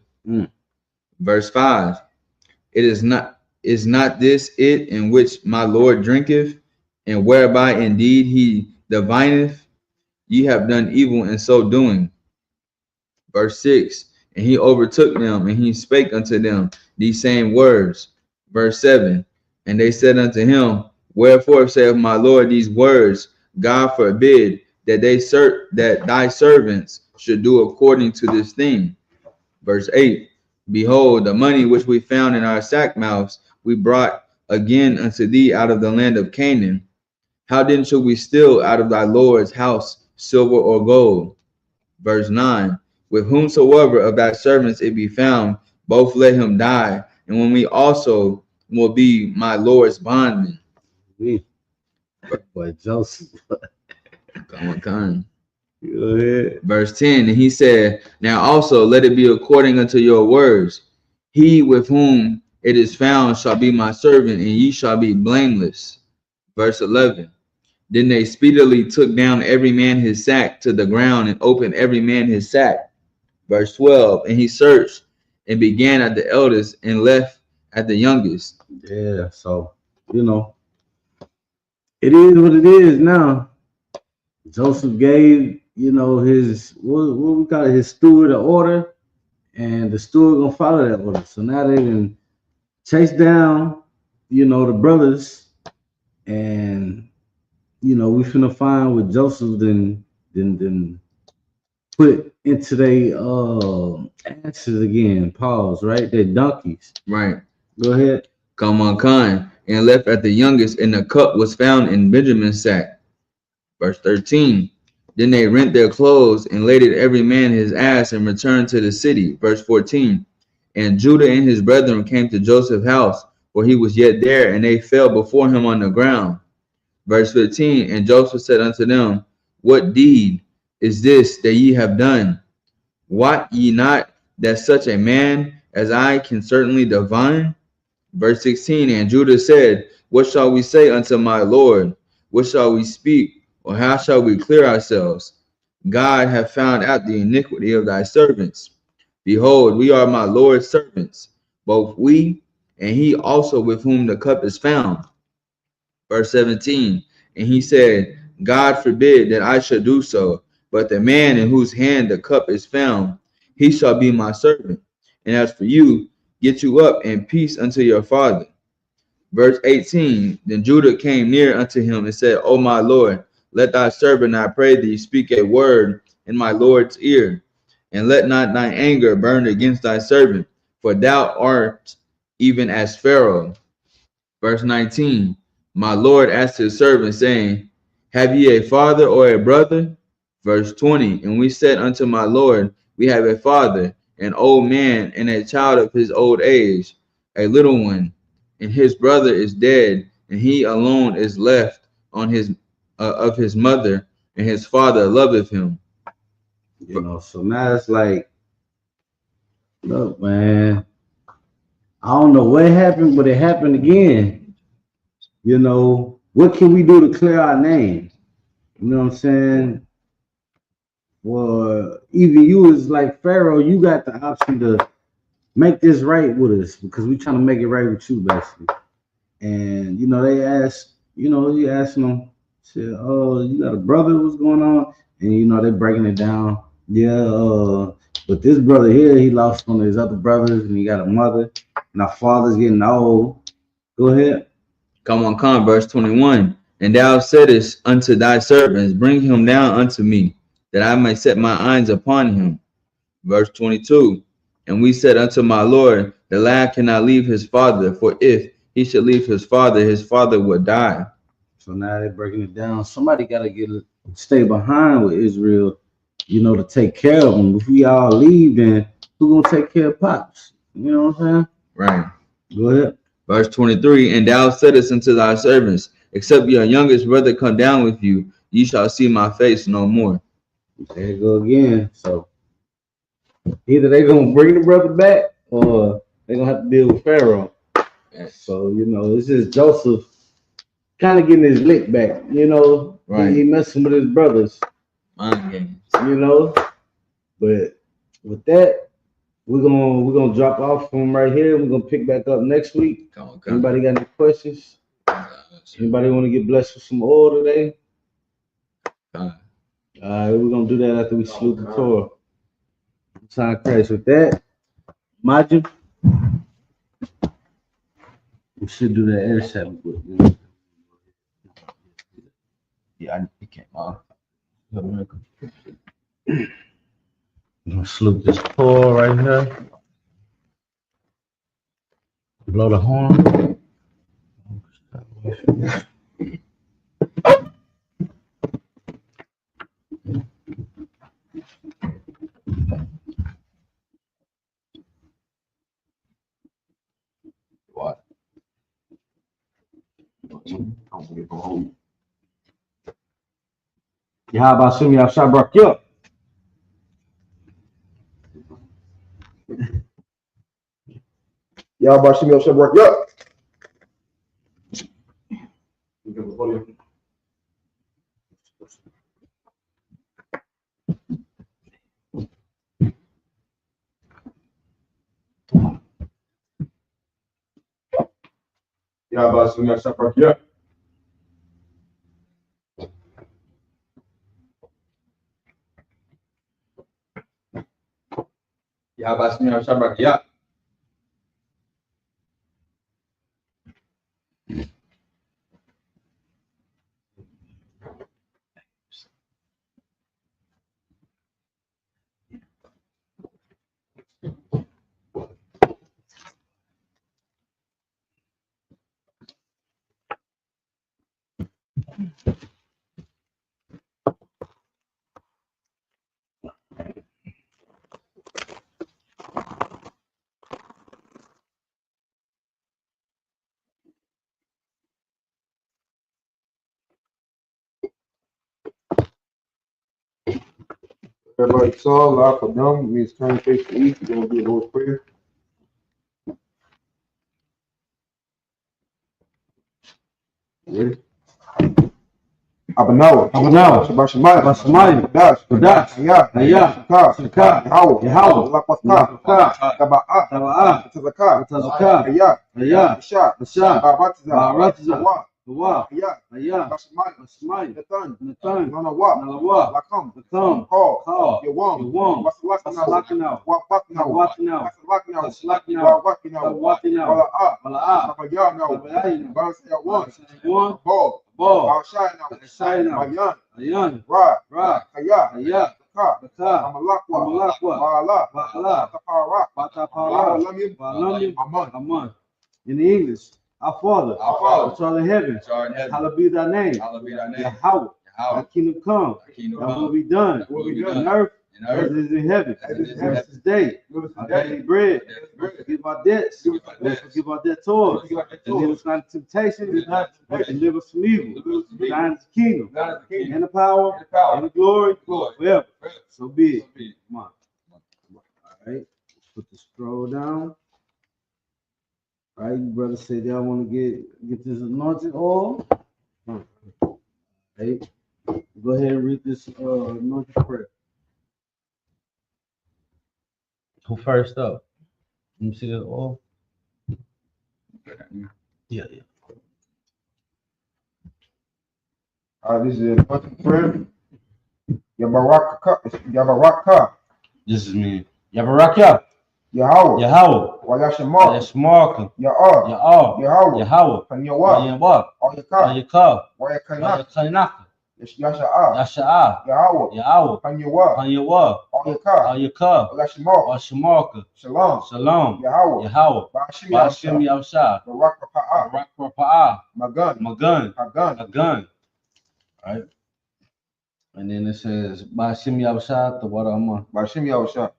Verse 5. Is not this it in which my Lord drinketh, and whereby indeed he divineth? Ye have done evil in so doing. Verse 6. And he overtook them, and he spake unto them these same words. Verse 7. And they said unto him, Wherefore saith my Lord these words? God forbid that thy servants should do according to this thing. Verse 8. Behold, the money which we found in our sack mouths we brought again unto thee out of the land of Canaan. How then should we steal out of thy Lord's house silver or gold? Verse 9. With whomsoever of thy servants it be found, both let him die, and when we also will be my Lord's bondmen. Boy, Joseph. Come on. Go ahead. Verse 10. And he said, Now also let it be according unto your words. He with whom it is found shall be my servant, and ye shall be blameless. Verse 11. Then they speedily took down every man his sack to the ground, and opened every man his sack. Verse 12. And he searched and began at the eldest and left at the youngest. Yeah, so you know, it is what it is now. Joseph gave, you know, his what we call it, his steward an order, and the steward gonna follow that order. So now they can chase down, you know, the brothers, and you know, we finna find what Joseph then put into their asses again. Pause, right? Their donkeys. Right. Go ahead. Come on, Khan, and left at the youngest, and the cup was found in Benjamin's sack. Verse 13. Then they rent their clothes and laded every man his ass and returned to the city. Verse 14. And Judah and his brethren came to Joseph's house, for he was yet there, and they fell before him on the ground. Verse 15. And Joseph said unto them, What deed is this that ye have done? Wot ye not that such a man as I can certainly divine? Verse 16. And Judah said, What shall we say unto my Lord? What shall we speak? Or how shall we clear ourselves? God hath found out the iniquity of thy servants. Behold, we are my Lord's servants, both we and he also with whom the cup is found. Verse 17. And he said, God forbid that I should do so, but the man in whose hand the cup is found, he shall be my servant. And as for you, get you up in peace unto your father. Verse 18. Then Judah came near unto him and said, O my Lord, let thy servant, I pray thee, speak a word in my Lord's ear, and let not thine anger burn against thy servant, for thou art even as Pharaoh. Verse 19. My Lord asked his servant, saying, Have ye a father or a brother? Verse 20. And we said unto my Lord, We have a father, an old man, and a child of his old age, a little one, and his brother is dead, and he alone is left on his of his mother, and his father loveth him. You know, so now it's like, look, man, I don't know what happened, but it happened again. You know, what can we do to clear our name? You know what I'm saying? Well, even you is like Pharaoh, you got the option to make this right with us because we're trying to make it right with you, basically. And you know, they asked, you know, he asked them, said, "Oh, you got a brother? What's going on?" And you know, they're breaking it down. Yeah, but this brother here, he lost one of his other brothers, and he got a mother, and our father's getting old. Go ahead. Come on, verse 21. And thou saidest unto thy servants, bring him down unto me, that I may set my eyes upon him. Verse 22. And we said unto my Lord, the lad cannot leave his father, for if he should leave his father would die. So now they're breaking it down. Somebody got to stay behind with Israel, to take care of them. If we all leave, then who gonna take care of Pops? You know what I'm saying? Right. Go ahead. Verse 23. And thou saidest unto thy servants, except your youngest brother come down with you, ye shall see my face no more. There you go again. So either they're gonna bring the brother back, or they're gonna have to deal with Pharaoh. So it's just Joseph kind of getting his lick back. Right. He messing with his brothers. Mind games. But with that, we're gonna drop off from right here. We're gonna pick back up next week. Come. Anybody got any questions? Anybody want to get blessed with some oil today? All right, we're gonna do that after we salute the Torah. Time Christ. With that, Majid, we should do that every Sabbath. Yeah, it came off. I'm gonna salute this Torah right here. Blow the horn. What? Yahweh Shem Yahshabrak Yup. Y'all about Shimmy should work. Yup. Y'all about Shimmy should work. Yup. Yabasmi Shabrak, yeah. Everybody saw, lock for them, means turn face to east. We're gonna do the Lord's Prayer. Ready? Abanawa, Shabbat Shemayim, Dash, Hayah, Shaka, Yahweh, Lakwaka, Taba'ah, Tazaka, Hayah, Isha, Baratiza, Hayah, Shemayim, Nathan, Nanawa, Lakam, Call, Yawam, Wasalakina, Wakina, Wala'ah, Ball, Shina, Mayan, Ra, Hayah, Amalakwa, Ba'ala, Aman. In the English, our Father, which art in heaven, hallowed be thy name. Yahweh, thy kingdom come, thy will be done on earth as it is in heaven. Give us this day our daily bread. Forgive our debts. Forgive our debtors. And lead us not into temptation, but deliver us from evil. Thine is the kingdom, and the power, and the glory, forever. So be it. Come on. All right. Let's put the scroll down. All right, you brothers said y'all want to get this anointed oil. All right. Go ahead and read this anointed prayer. Who first up? Let me see the oil. Yeah. All right, this is a anointed prayer. Yabaraka. This is me. Yabarakya. Yahweh, Yahweh, Wayashamark, Yashmarka, Ya'ar, Ya'ar, Yahweh, Yahweh, Panyawa, Yahweh, Oyaka, Yahweh, Wayakanak, Kanaka, Yasha'ah, Yasha'ah, Yahweh, Yahweh, Panyawa, Yahweh, Oyaka, Yahweh, Wayashamark, Washamarka, Shalom, Shalom, Yahweh, Yahweh, Bashim Bashim Yahshua, Yavshah, Barak Rapa'ah, Barak Rapa'ah, Magan, Magun, Hagan, a gun, right? And then it says Bashim Yavshah, the water Amah, Bashim Yahshua,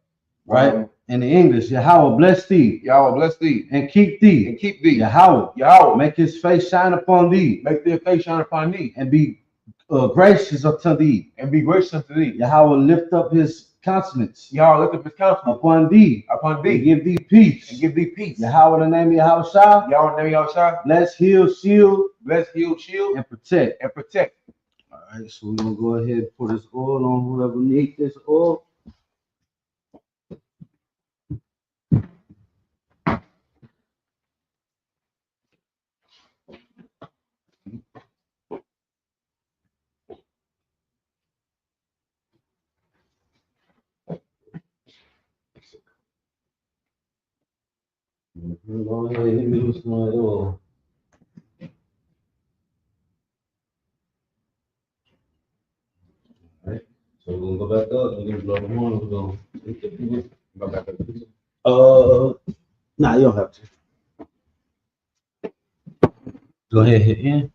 right? In the English, Yahweh bless thee Yahweh bless thee and keep thee. and keep thee. Yahweh, Yahweh, make his face shine upon thee make their face shine upon thee and be gracious unto thee. and be gracious unto thee. Yahweh lift up his countenance Yahweh lift up his countenance upon thee upon and thee give thee peace. and give thee peace. Yahweh, in the name of Yahweh, Yahweh name Yahshua, bless, heal, shield, bless, heal, shield, and protect. and protect. All right, so we're gonna go ahead and put this oil on whoever needs this oil. Go ahead and hit me with some of that oil. All right, so we're gonna go back up. We're gonna blow the horn. We're gonna take the people. Go back up. Nah, you don't have to. Go ahead, hit in.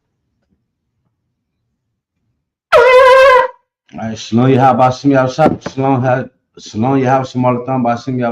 All right, Shalom Yahweh Shem Yahweh Shalom Yahweh Shem Alatam Shem Yahweh.